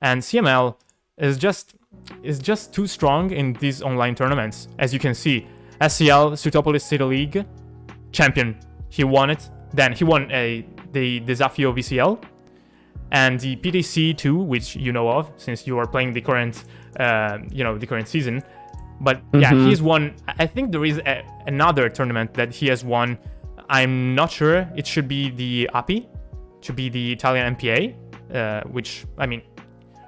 and CML is just too strong in these online tournaments. As you can see, SCL Sutopolis City League champion, he won it. Then he won the Desafio VCL and the PTC 2, which you know of since you are playing the current season. But yeah, he's won. I think there is another tournament that he has won. I'm not sure. It should be the API, should be the Italian NPA, which, I mean,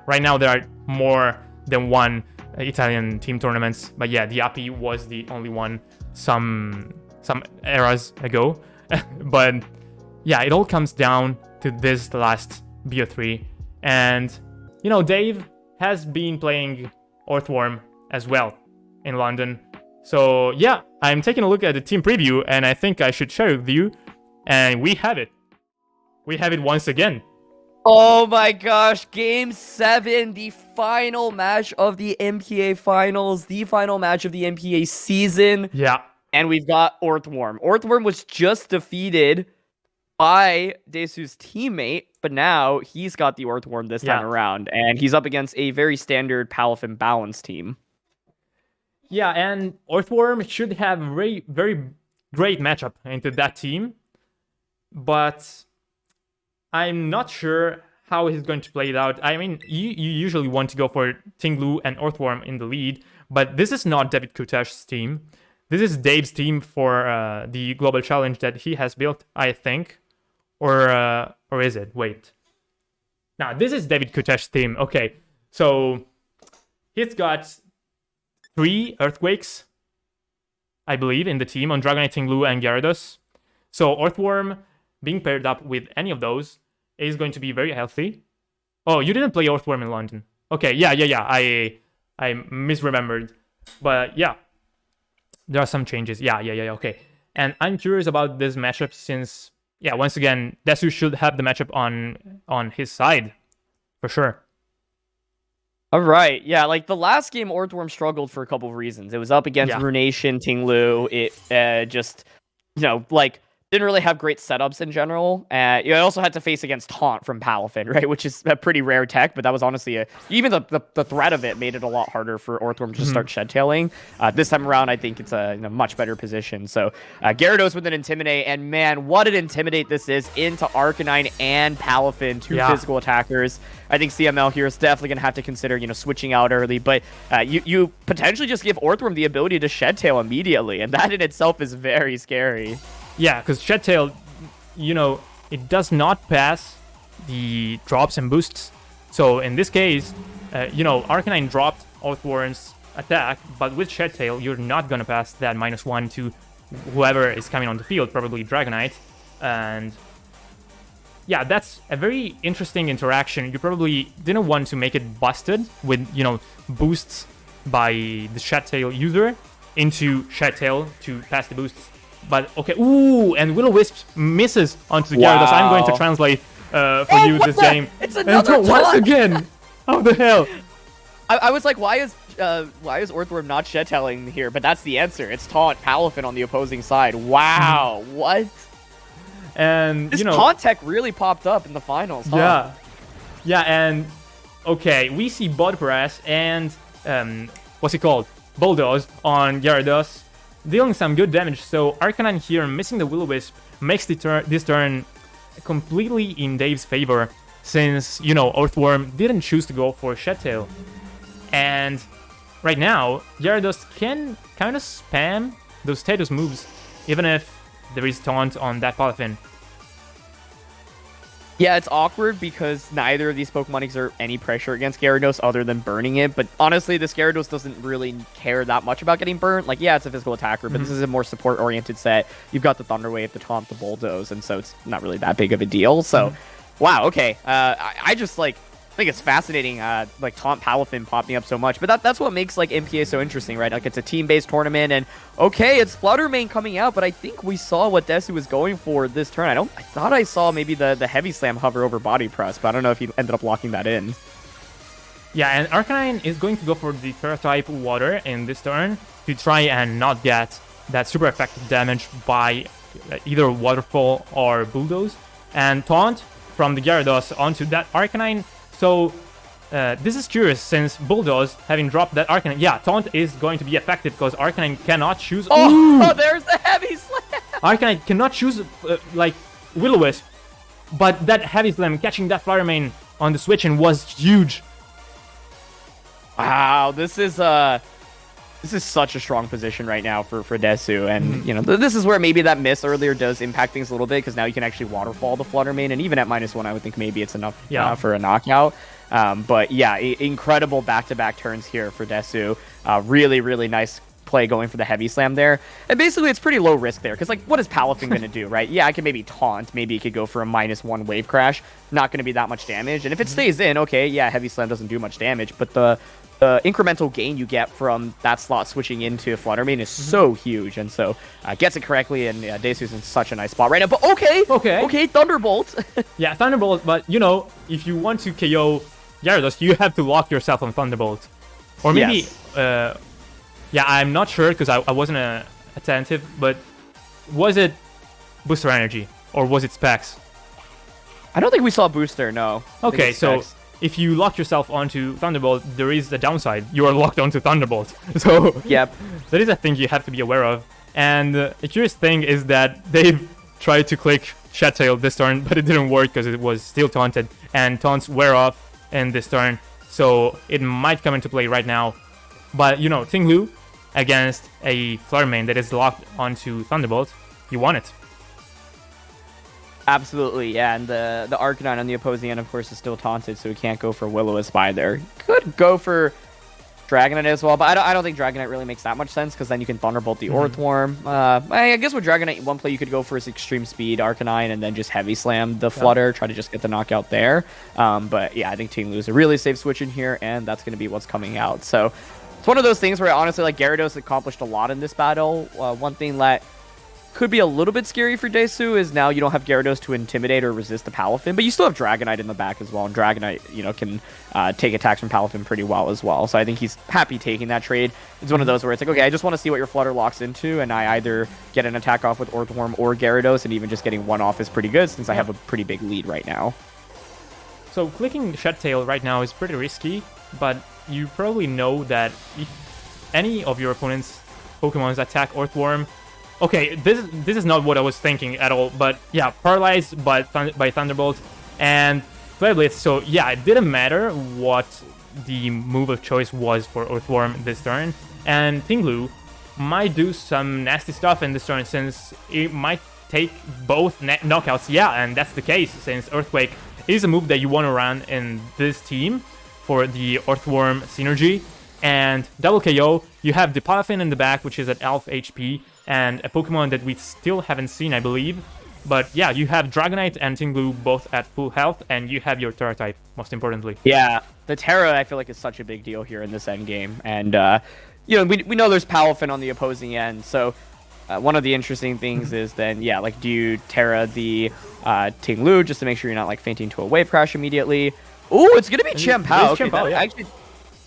right now there are more than one Italian team tournaments. But yeah, the API was the only one some eras ago. But yeah, it all comes down to this last BO3. And, Dave has been playing Earthworm as well in London. So yeah, I'm taking a look at the team preview, and I think I should share it with you. And we have it. We have it once again. Oh my gosh, Game 7, the final match of the NPA Finals, the final match of the NPA season. Yeah. And we've got Earthworm. Earthworm was just defeated by Desu's teammate, but now he's got the Earthworm this time around, and he's up against a very standard Palafin Balance team. Yeah, and Earthworm should have a very, very great matchup into that team, but I'm not sure how he's going to play it out. I mean, you usually want to go for Tinglu and Earthworm in the lead, but this is not David Kutesh's team. This is Dave's team for the global challenge that he has built, I think. Or is it? Wait. Now, this is David Kutesh's team. Okay, so he's got 3 Earthquakes, I believe, in the team on Dragonite, Tinglu, and Gyarados. So Earthworm being paired up with any of those is going to be very healthy. Oh, you didn't play Earthworm in London. Okay, yeah. I misremembered. But yeah, there are some changes. Yeah, okay. And I'm curious about this matchup since, yeah, once again, Desu should have the matchup on his side, for sure. All right, yeah, like the last game, Orthworm struggled for a couple of reasons. It was up against Runation, Tinglu. It just, like didn't really have great setups in general. You also had to face against Taunt from Palafin, right? Which is a pretty rare tech, but that was honestly even the threat of it made it a lot harder for Orthworm to start shed tailing. This time around, I think it's in a much better position. So Gyarados with an Intimidate, and man, what an Intimidate this is into Arcanine and Palafin, two physical attackers. I think CML here is definitely going to have to consider, switching out early, but you potentially just give Orthworm the ability to shed tail immediately, and that in itself is very scary. Yeah, because Shed Tail, it does not pass the drops and boosts. So in this case, Arcanine dropped Orthworm's attack, but with Shed Tail, you're not going to pass that -1 to whoever is coming on the field, probably Dragonite. And yeah, that's a very interesting interaction. You probably didn't want to make it busted with, boosts by the Shed Tail user into Shed Tail to pass the boosts. But okay, ooh, and Will-O-Wisp misses onto the Gyarados. I'm going to translate for you this game. It's another once again. How the hell? I was like, why is Orthworm not shed tailing here? But that's the answer. It's Taunt Palafin on the opposing side. Wow, what? And this Taunt tech really popped up in the finals. Huh? Yeah, and okay, we see Bud Press and what's it called? Bulldoze on Gyarados, dealing some good damage. So Arcanine here missing the Will-O-Wisp makes this turn completely in Dave's favor, since, Earthworm didn't choose to go for Shed Tail. And right now, Gyarados can kind of spam those status moves, even if there is Taunt on that Palafin. Yeah, it's awkward because neither of these Pokemon exert any pressure against Gyarados other than burning it. But honestly, this Gyarados doesn't really care that much about getting burnt. Like, yeah, it's a physical attacker, but this is a more support-oriented set. You've got the Thunder Wave, the Taunt, the Bulldoze, and so it's not really that big of a deal. So, wow, okay. I just, think it's fascinating, Taunt Palafin popping up so much. But that's what makes, NPA so interesting, right? Like, it's a team-based tournament, and, okay, it's Fluttermane coming out, but I think we saw what Desu was going for this turn. I thought I saw maybe the Heavy Slam hover over Body Press, but I don't know if he ended up locking that in. Yeah, and Arcanine is going to go for the Terra-type Water in this turn to try and not get that super effective damage by either Waterfall or Bulldoze. And Taunt from the Gyarados onto that Arcanine. So, this is curious, since Bulldoze, having dropped that Arcanine, yeah, Taunt is going to be effective because Arcanine cannot choose... Oh, there's the Heavy Slam! Arcanine cannot choose, Will-O-Wisp, but that Heavy Slam catching that Fluttermane on the switch and was huge. Wow, this is such a strong position right now for Desu, and this is where maybe that miss earlier does impact things a little bit, because now you can actually waterfall the Fluttermane, and even at -1, I would think maybe it's enough for a knockout. But yeah, incredible back-to-back turns here for Desu. Really, really nice play going for the Heavy Slam there, and basically it's pretty low risk there, because what is Palafin gonna do, right? Yeah, I can maybe Taunt, maybe it could go for a -1 Wave Crash, not gonna be that much damage, and if it stays in, okay, yeah, Heavy Slam doesn't do much damage, but the incremental gain you get from that slot switching into Fluttermane is so huge, and so gets it correctly, and Desu's in such a nice spot right now. But okay, Thunderbolt. Yeah, Thunderbolt, but if you want to KO Gyarados, you have to lock yourself on Thunderbolt, or maybe, yeah, I'm not sure because I wasn't attentive, but was it Booster Energy or was it Specs? I don't think we saw Booster. No. Okay, so if you lock yourself onto Thunderbolt, there is a downside. You are locked onto Thunderbolt. So yep, that is a thing you have to be aware of. And a curious thing is that they've tried to click Shed Tail this turn, but it didn't work because it was still taunted, and taunts wear off in this turn, so it might come into play right now. But Tinglu against a Fluttermane that is locked onto Thunderbolt, you want it. Absolutely, yeah, and the Arcanine on the opposing end, of course, is still taunted, so he can't go for Will-O-Wisp either. Could go for Dragonite as well, but I don't think Dragonite really makes that much sense, because then you can Thunderbolt the Orthworm. I guess with Dragonite, one play you could go for is Extreme Speed Arcanine, and then just Heavy Slam the Flutter, try to just get the knockout there. But yeah, I think Team Lu's a really safe switch in here, and that's going to be what's coming out. So it's one of those things where honestly, like Gyarados accomplished a lot in this battle. One thing that could be a little bit scary for Desu is now you don't have Gyarados to intimidate or resist the Palafin, but you still have Dragonite in the back as well, and Dragonite, can take attacks from Palafin pretty well as well. So I think he's happy taking that trade. It's one of those where it's like, okay, I just want to see what your Flutter locks into, and I either get an attack off with Orthworm or Gyarados, and even just getting one off is pretty good since I have a pretty big lead right now. So clicking Shed Tail right now is pretty risky, but you probably know that if any of your opponent's Pokemon's attack Earthworm... Okay, this is not what I was thinking at all, but yeah, paralyzed by Thunderbolt and Flare Blitz, so yeah, it didn't matter what the move of choice was for Earthworm this turn, and Tinglu might do some nasty stuff in this turn since it might take both knockouts, yeah, and that's the case since Earthquake is a move that you want to run in this team for the Earthworm synergy. And double KO, you have the Palafin in the back, which is at half HP, and a Pokemon that we still haven't seen, I believe. But yeah, you have Dragonite and Tinglu both at full health, and you have your Terra type, most importantly. Yeah, the Terra, I feel like, is such a big deal here in this end game. And, we know there's Palafin on the opposing end, so one of the interesting things is then, yeah, like, do you Terra the Tinglu just to make sure you're not, like, fainting to a Wave Crash immediately? Ooh, it's going to be Chien-Pao. Okay, yeah. Actually,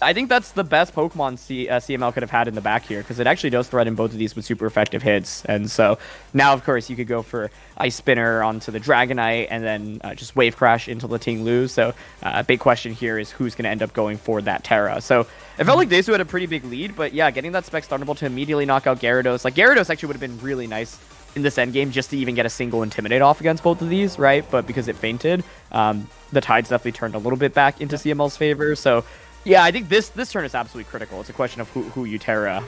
I think that's the best Pokemon CML could have had in the back here, because it actually does threaten both of these with super effective hits. And so now, of course, you could go for Ice Spinner onto the Dragonite and then just Wave Crash into the Tinglu. So a big question here is who's going to end up going for that Terra. So it felt like Desu had a pretty big lead, but yeah, getting that Specs Thunderbolt to immediately knock out Gyarados. Like, Gyarados actually would have been really nice in this endgame just to even get a single Intimidate off against both of these, right? But because it fainted, the tides definitely turned a little bit back into CML's favor. So yeah, I think this turn is absolutely critical. It's a question of who you Terra.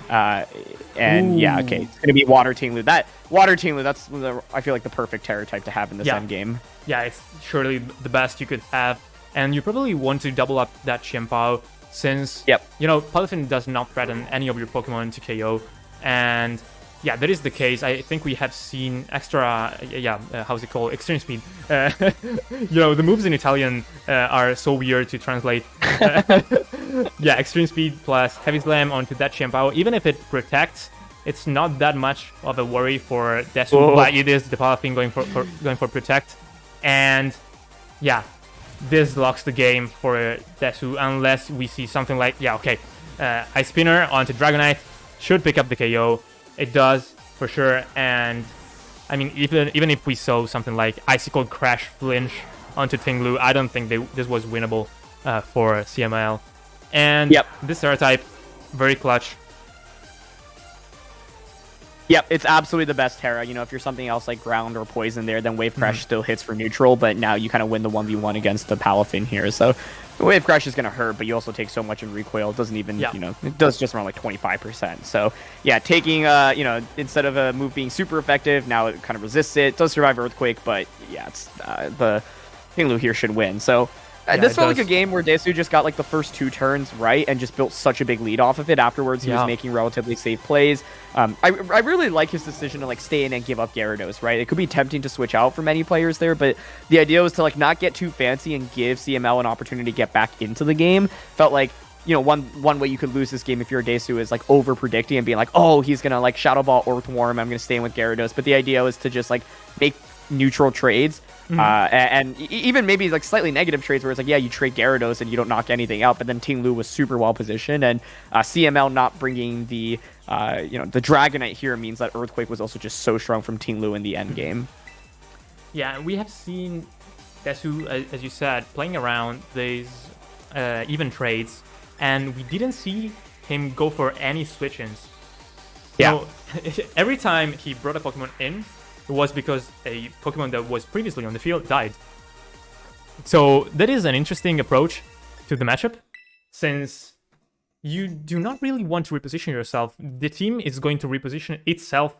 And yeah, okay, it's going to be Water Tinglu. That Water Tinglu, that's I feel like the perfect Terra type to have in this end game. Yeah, it's surely the best you could have. And you probably want to double up that Chien-Pao since, Palafin does not threaten any of your Pokemon to KO. And yeah, that is the case. I think we have seen extra, how's it called? Extreme speed. The moves in Italian are so weird to translate. Yeah, extreme speed plus heavy slam onto that Chien-Pao. Even if it protects, it's not that much of a worry for Desu, but it is the Palafin going for protect. And yeah, this locks the game for Desu unless we see something like, Ice Spinner onto Dragonite should pick up the KO. It does, for sure, and I mean, even if we saw something like Icicle Crash Flinch onto Tinglu, I don't think this was winnable for CML. And this Terra type, very clutch. Yep, it's absolutely the best Terra. If you're something else like Ground or Poison there, then Wave Crash still hits for neutral, but now you kind of win the 1v1 against the Palafin here. So the Wave Crash is going to hurt, but you also take so much in recoil. It doesn't even, it does just around like 25%. So yeah, taking, instead of a move being super effective, now it kind of resists it. It does survive Earthquake, but yeah, it's the Tinglu here should win. So this felt like a game where Desu just got like the first 2 turns right and just built such a big lead off of it. Afterwards, he was making relatively safe plays. I really like his decision to like stay in and give up Gyarados, right? It could be tempting to switch out for many players there, but the idea was to like not get too fancy and give CML an opportunity to get back into the game. Felt like, one way you could lose this game if you're a Desu is like over predicting and being like, oh, he's gonna like Shadow Ball Earthworm, I'm gonna stay in with Gyarados. But the idea was to just like make neutral trades. And even maybe like slightly negative trades where it's like, yeah, you trade Gyarados and you don't knock anything out, but then Tinglu was super well positioned, and CML not bringing the the Dragonite here means that Earthquake was also just so strong from Tinglu in the end game. Yeah, we have seen Desu, as you said, playing around these even trades, and we didn't see him go for any switch-ins. Yeah. So, every time he brought a Pokemon in, it was because a Pokemon that was previously on the field died. So that is an interesting approach to the matchup, since you do not really want to reposition yourself. The team is going to reposition itself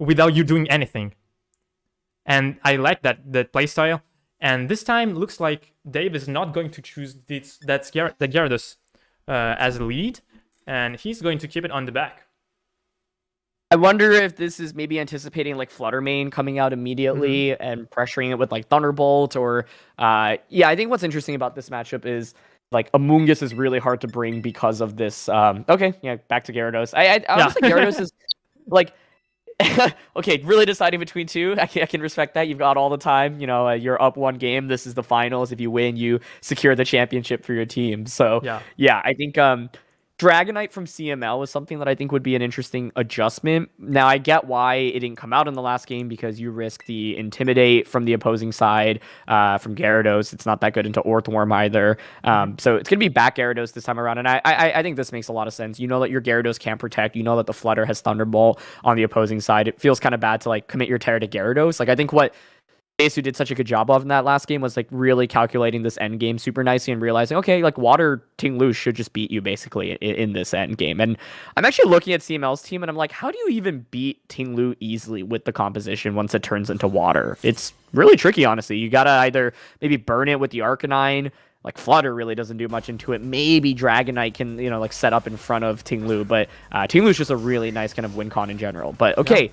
without you doing anything. And I like that playstyle. And this time, looks like Dave is not going to choose that Gyarados as a lead, and he's going to keep it on the back. I wonder if this is maybe anticipating like Flutter Mane coming out immediately and pressuring it with like Thunderbolt, or I think what's interesting about this matchup is like Amoonguss is really hard to bring because of this. Okay, yeah, back to Gyarados. I honestly Gyarados is like okay, really deciding between two. I can respect that. You've got all the time. You know, you're up one game. This is the finals. If you win, you secure the championship for your team. So yeah, I think Dragonite from CML is something that I think would be an interesting adjustment. Now, I get why it didn't come out in the last game because you risk the Intimidate from the opposing side from Gyarados. It's not that good into Orthworm either. So it's going to be back Gyarados this time around. And I think this makes a lot of sense. You know that your Gyarados can't protect. You know that the Flutter has Thunderbolt on the opposing side. It feels kind of bad to like commit your Terra to Gyarados. Like I think what who did such a good job of in that last game was like really calculating this end game super nicely and realizing, okay, like Water Ting Lu should just beat you basically in this end game. And I'm actually looking at CML's team and I'm like, how do you even beat Ting Lu easily with the composition once it turns into water? It's really tricky, honestly. You gotta either maybe burn it with the Arcanine. Like Flutter really doesn't do much into it. Maybe Dragonite can, you know, like set up in front of Ting Lu, but Ting Lu's just a really nice kind of win con in general. But okay,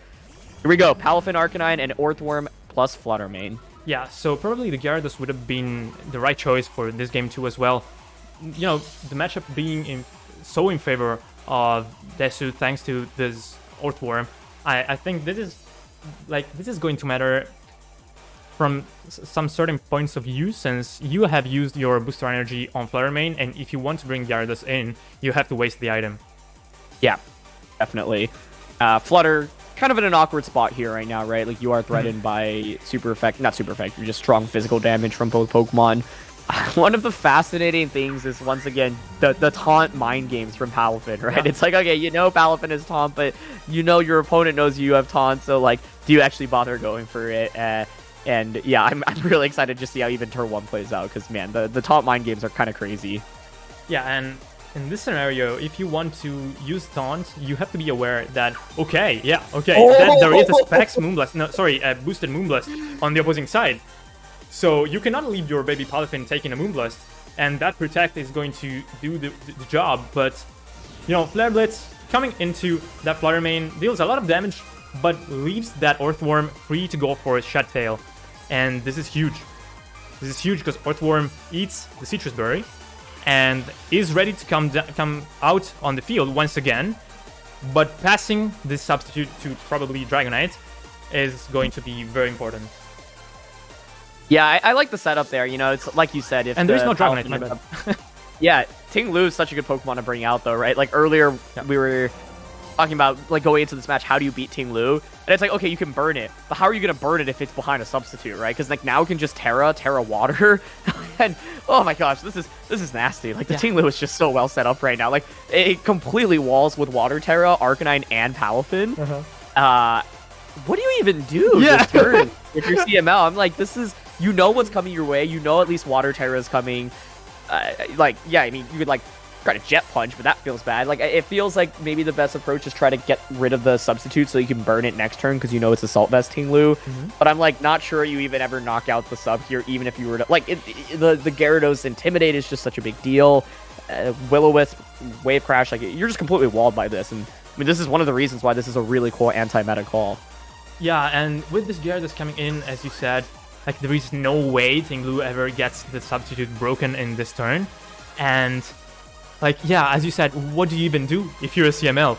here we go. Palafin, Arcanine, and Orthworm plus Flutter main. Yeah, so probably the Gyarados would have been the right choice for this game too as well. You know, the matchup being so in favor of Desu thanks to this Orthworm, I think this is going to matter from some certain points of view, since you have used your booster energy on Flutter main, and if you want to bring Gyarados in, you have to waste the item. Yeah, definitely. Flutter kind of in an awkward spot here right now, right? Like you are threatened by not super effect, you're just strong physical damage from both Pokemon. One of the fascinating things is once again the taunt mind games from Palafin, right? It's like, okay, you know Palafin is taunt, but you know your opponent knows you have taunt, so like, do you actually bother going for it? And yeah, I'm really excited to see how even turn 1 plays out, because man, the taunt mind games are kind of crazy. Yeah, and in this scenario, if you want to use taunt, you have to be aware that that there is a Specs Moonblast, boosted Moonblast on the opposing side. So you cannot leave your baby Palafin taking a Moonblast, and that Protect is going to do the job. But you know, Flare Blitz coming into that Flutter main deals a lot of damage, but leaves that Orthworm free to go for a Shed Tail, and this is huge. This is huge because Orthworm eats the Citrus Berry and is ready to come out on the field once again, but passing this substitute to probably Dragonite is going to be very important. Yeah, I like the setup there. You know, it's like you said. And there's no Dragonite, my bad. Yeah, Ting Lu is such a good Pokemon to bring out, though, right? Like earlier, we were talking about like going into this match, how do you beat Ting Lu? And it's like, okay, you can burn it, but how are you gonna burn it if it's behind a substitute, right? Because like now it can just Terra Water, and oh my gosh, this is nasty. Like the Ting Lu is just so well set up right now. Like it completely walls with Water Terra, Arcanine, and Palafin. What do you even do this turn if you're CML? I'm like, this is, you know what's coming your way. You know at least Water Terra is coming. Like, yeah, I mean, you could like try to Jet Punch, but that feels bad. Like, it feels like maybe the best approach is try to get rid of the substitute so you can burn it next turn because you know it's Assault Vest Ting Lu. But I'm like not sure you even ever knock out the sub here, even if you were to like the Gyarados Intimidate is just such a big deal. Will-O-Wisp, Wave Crash, like you're just completely walled by this, and I mean this is one of the reasons why this is a really cool anti-meta call. Yeah, and with this Gyarados coming in, as you said, like there is no way Ting Lu ever gets the substitute broken in this turn, and like, yeah, as you said, what do you even do if you're a CML?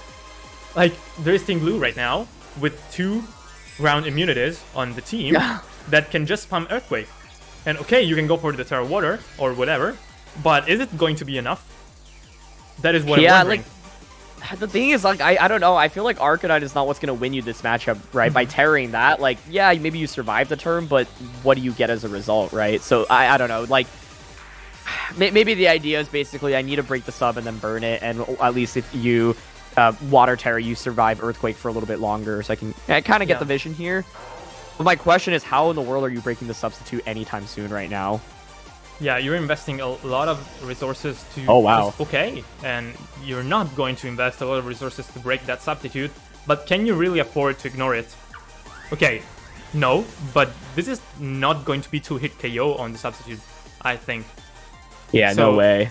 Like, there is Ting Lu right now with 2 ground immunities on the team that can just spam Earthquake. And okay, you can go for the Terra Water or whatever, but is it going to be enough? That is what I'm wondering. Like, the thing is, like, I don't know. I feel like Arcanine is not what's going to win you this matchup, right? By tearing that, like, yeah, maybe you survive the turn, but what do you get as a result, right? So, I don't know. Like, maybe the idea is basically I need to break the sub and then burn it, and at least if you Water Terra, you survive Earthquake for a little bit longer, so I kind of get the vision here. But my question is, how in the world are you breaking the substitute anytime soon right now? Yeah, you're investing a lot of resources to... Oh, wow. Okay, and you're not going to invest a lot of resources to break that substitute, but can you really afford to ignore it? Okay, no, but this is not going to be 2-hit KO on the substitute, I think. Yeah, so, no way.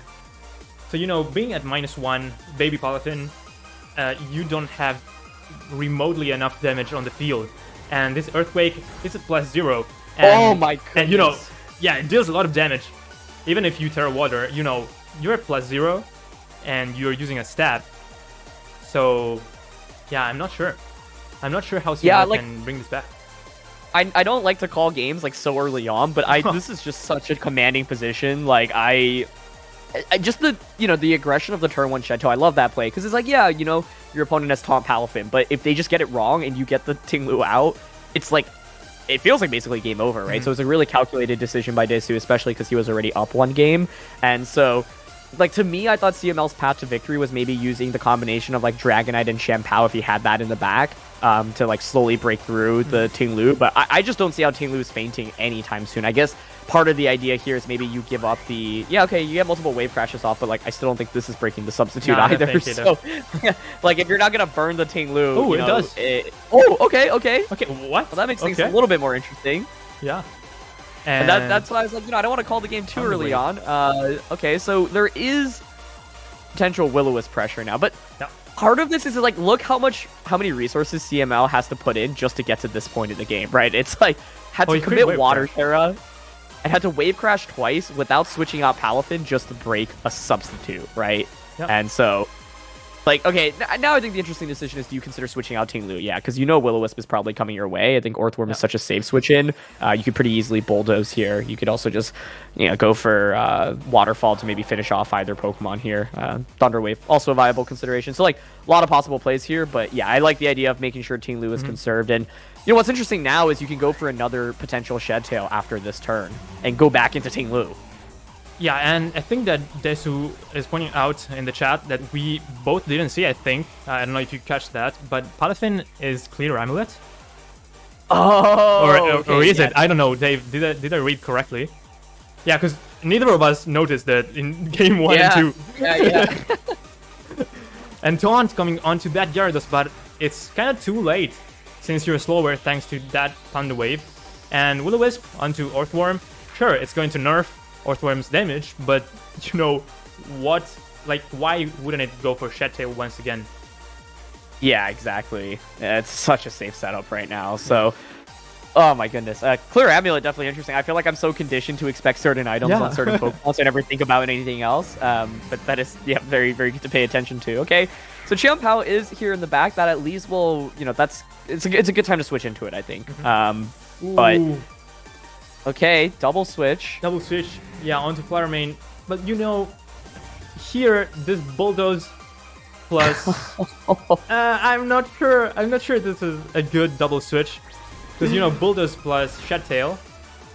So, you know, being at -1, Baby Palafin, you don't have remotely enough damage on the field. And this Earthquake is at +0. And, oh my goodness. And, you know, yeah, it deals a lot of damage. even if you Terra Water, you know, you're at +0 and you're using a stab. So, yeah, I'm not sure. I'm not sure how CML can bring this back. I don't like to call games like so early on, but this is just such a commanding position. Like I just the aggression of the turn 1 Shed I love that play because it's like, yeah, you know, your opponent has Taunt Palafin, but if they just get it wrong and you get the Ting-Lu out, it's like, it feels like basically game over, right? So it's a really calculated decision by Desu, especially because he was already up 1 game. And so, like, to me, I thought CML's path to victory was maybe using the combination of, like, Dragonite and Shampao if he had that in the back to, like, slowly break through the Ting-Lu. But I just don't see how Ting-Lu is fainting anytime soon. I guess part of the idea here is maybe you give up the... Yeah, okay, you get multiple wave crashes off, but, like, I still don't think this is breaking the substitute either. So, like, if you're not going to burn the Ting-Lu... Oh, it does. Okay. Okay, what? Well, that makes things a little bit more interesting. Yeah. And that's why I was like, you know, I don't want to call the game too early on. Okay, so there is potential Will-O-Wisp pressure now, but part of this is like, look how many resources CML has to put in just to get to this point in the game, right? It's like, had to commit Water Terra and had to Wave Crash twice without switching out Palafin just to break a substitute, right? Yep. And so... Like, okay, now I think the interesting decision is, do you consider switching out Ting-Lu? Yeah, because you know Will-O-Wisp is probably coming your way. I think Earthworm is such a safe switch in. You could pretty easily bulldoze here. You could also just, you know, go for Waterfall to maybe finish off either Pokemon here. Thunderwave, also a viable consideration. So, like, a lot of possible plays here. But, yeah, I like the idea of making sure Ting-Lu is conserved. And, you know, what's interesting now is you can go for another potential Shed Tail after this turn and go back into Ting-Lu. Yeah, and I think that Desu is pointing out in the chat that we both didn't see, I think. I don't know if you catch that, but Palafin is Clear Amulet? Oh! Or is it? I don't know, Dave. Did I read correctly? Yeah, because neither of us noticed that in game 1 and 2. Yeah. And Taunt coming onto that Gyarados, but it's kind of too late since you're slower thanks to that Thunder Wave. And Will-O-Wisp onto Earthworm. Sure, it's going to nerf Earthworm's damage, but you know what? Like, why wouldn't it go for Shed Tail once again? Yeah, exactly. It's such a safe setup right now. So, oh my goodness, Clear Amulet definitely interesting. I feel like I'm so conditioned to expect certain items on certain Pokemon, so I never think about anything else. But that is very very good to pay attention to. Okay, so Chiampao is here in the back. That at least will, you know, it's a good time to switch into it, I think. But. Okay, double switch. Yeah, onto Flower Main. But you know, here this Bulldoze plus I'm not sure this is a good double switch. Because you know, Bulldoze plus Shed Tail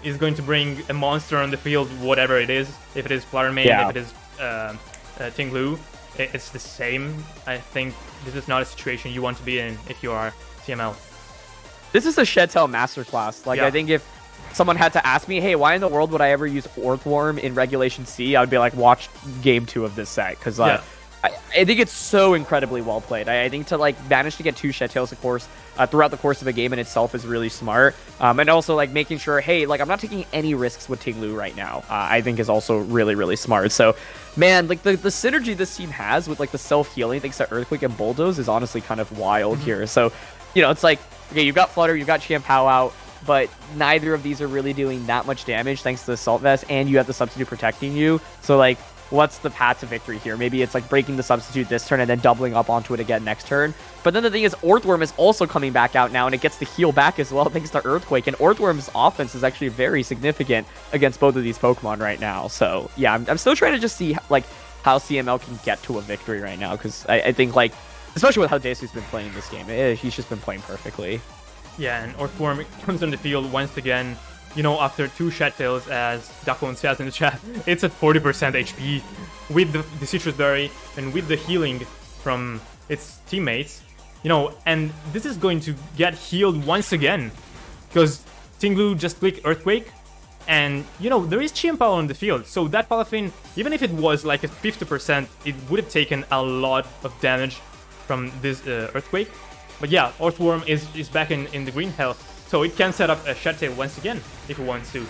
is going to bring a monster on the field, whatever it is. If it is Flower Main, if it is Ting-Lu, it's the same. I think this is not a situation you want to be in if you are CML. This is a Shed Tail masterclass. Like, I think if someone had to ask me, hey, why in the world would I ever use Earthworm in Regulation C? I would be like, watch game 2 of this set. Because I think it's so incredibly well played. I think to, like, manage to get 2 Shed Tails, of course, throughout the course of a game in itself is really smart. And also, like, making sure, hey, like, I'm not taking any risks with Ting-Lu right now, I think is also really, really smart. So, man, like, the synergy this team has with, like, the self-healing thanks to Earthquake and Bulldoze is honestly kind of wild here. So, you know, it's like, okay, you've got Flutter, you've got Chiampao out, but neither of these are really doing that much damage thanks to the Assault Vest, and you have the Substitute protecting you. So, like, what's the path to victory here? Maybe it's, like, breaking the Substitute this turn and then doubling up onto it again next turn. But then the thing is, Earthworm is also coming back out now, and it gets the heal back as well thanks to Earthquake, and Earthworm's offense is actually very significant against both of these Pokemon right now. So, yeah, I'm still trying to just see, like, how CML can get to a victory right now, because I think, like, especially with how Desu's been playing this game, he's just been playing perfectly. Yeah, and Earthworm comes on the field once again, you know, after 2 Shed Tails, as Dakon says in the chat. It's at 40% HP with the Citrus Berry and with the healing from its teammates, you know, and this is going to get healed once again because Ting-Lu just clicked Earthquake, and, you know, there is Chiampao on the field, so that Palafin, even if it was like at 50%, it would have taken a lot of damage from this Earthquake. But yeah, Earthworm is back in the green health, so it can set up a Shed Tail once again if it wants to.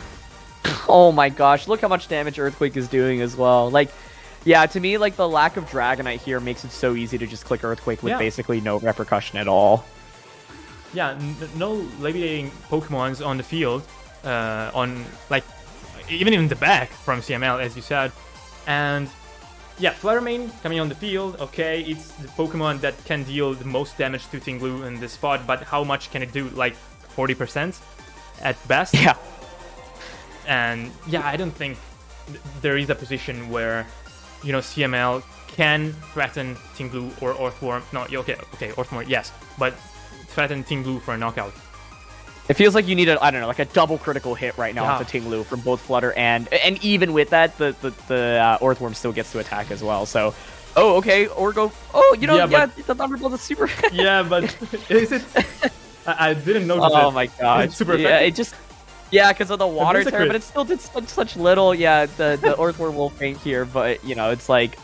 Oh my gosh, look how much damage Earthquake is doing as well. Like, yeah, to me, like, the lack of Dragonite here makes it so easy to just click Earthquake with basically no repercussion at all. Yeah, no levitating Pokemons on the field, on, like, even in the back from CML, as you said. And yeah, Fluttermane coming on the field, okay, it's the Pokemon that can deal the most damage to Tinglu in this spot, but how much can it do? Like 40% at best? Yeah. And yeah, I don't think there is a position where, you know, CML can threaten Tinglu or Earthworm. No, okay, Earthworm, yes, but threaten Tinglu for a knockout. It feels like you need I don't know, like a double critical hit right now with the Tinglu from both Flutter and even with that, the Earthworm still gets to attack as well. So, okay, or go. Oh, you know, the Thunderbolt is super. Yeah, but is it? I didn't notice. Oh my god! Super yeah, it just. Yeah, because of the water turn, but it still did such little. Yeah, the Earthworm will faint here, but you know, it's like.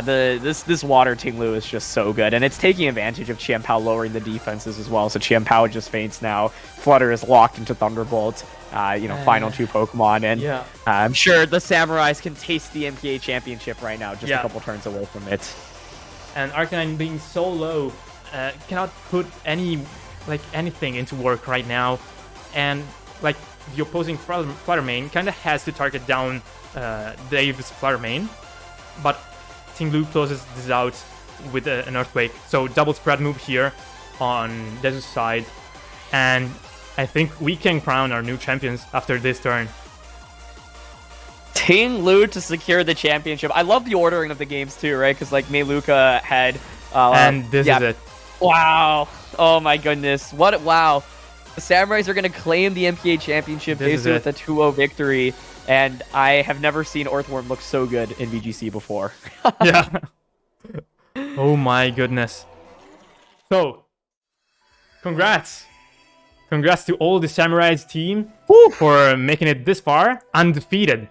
This water Tinglu is just so good, and it's taking advantage of Qianpao lowering the defenses as well. So Qianpao just faints now. Flutter is locked into Thunderbolt. Final 2 Pokemon, and I'm sure the Samurais can taste the NPA championship right now, just a couple turns away from it. And Arcanine being so low, cannot put anything into work right now, and like the opposing Fluttermane kind of has to target down Dave's Fluttermane, but Tinglu closes this out with an Earthquake. So double spread move here on Desu's side. And I think we can crown our new champions after this turn. Tinglu to secure the championship. I love the ordering of the games too, right? Because like Meluka had... and this is it. Wow. Oh my goodness. Wow. The Samurais are going to claim the NPA championship Desu with a 2-0 victory. And I have never seen Earthworm look so good in VGC before. Yeah. Oh my goodness. So, congrats. Congrats to all the Samurais team for making it this far. Undefeated.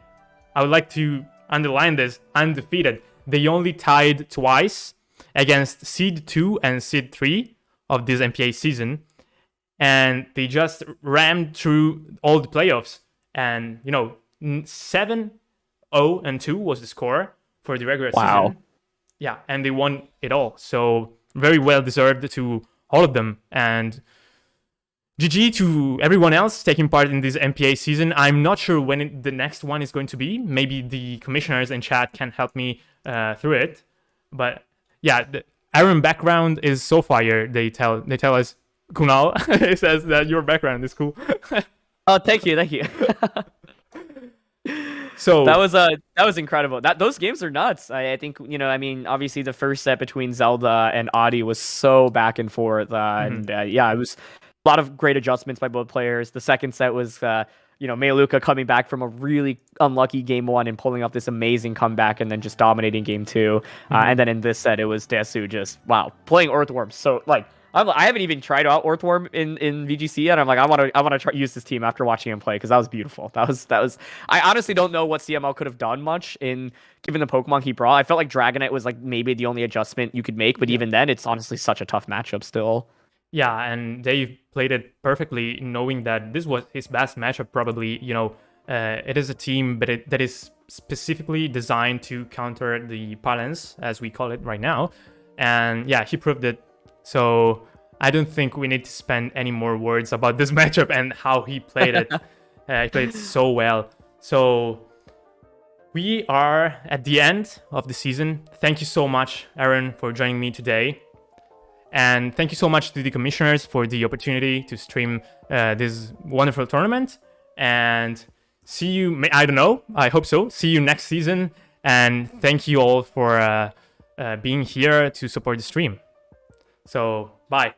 I would like to underline this. Undefeated. They only tied twice against Seed 2 and Seed 3 of this NPA season. And they just rammed through all the playoffs. And, 7-0-2 was the score for the regular season. Yeah, and they won it all. So very well deserved to all of them. And GG to everyone else taking part in this NPA season. I'm not sure when the next one is going to be. Maybe the commissioners in chat can help me through it. But yeah, the Aaron background is so fire. They tell us, Kunal, it says that your background is cool. Oh, thank you. So that was incredible. Those games are nuts. I think obviously the first set between Zelda and Adi was so back and forth, and it was a lot of great adjustments by both players. The second set was Meluka coming back from a really unlucky game 1 and pulling off this amazing comeback, and then just dominating game 2. And then in this set it was Desu just playing Earthworm. So I haven't even tried out Earthworm in VGC yet. I'm like, I want to try use this team after watching him play, because that was beautiful. That was. I honestly don't know what CML could have done much in given the Pokemon he brought. I felt like Dragonite was like maybe the only adjustment you could make, but even then, it's honestly such a tough matchup still. Yeah, and Dave played it perfectly, knowing that this was his best matchup. Probably, it is a team, but that is specifically designed to counter the Palance, as we call it right now. And yeah, he proved it. So I don't think we need to spend any more words about this matchup and how he played it. He played it so well. So we are at the end of the season. Thank you so much, Aaron, for joining me today. And thank you so much to the commissioners for the opportunity to stream this wonderful tournament. And see you, I don't know, I hope so. See you next season. And thank you all for being here to support the stream. So, bye.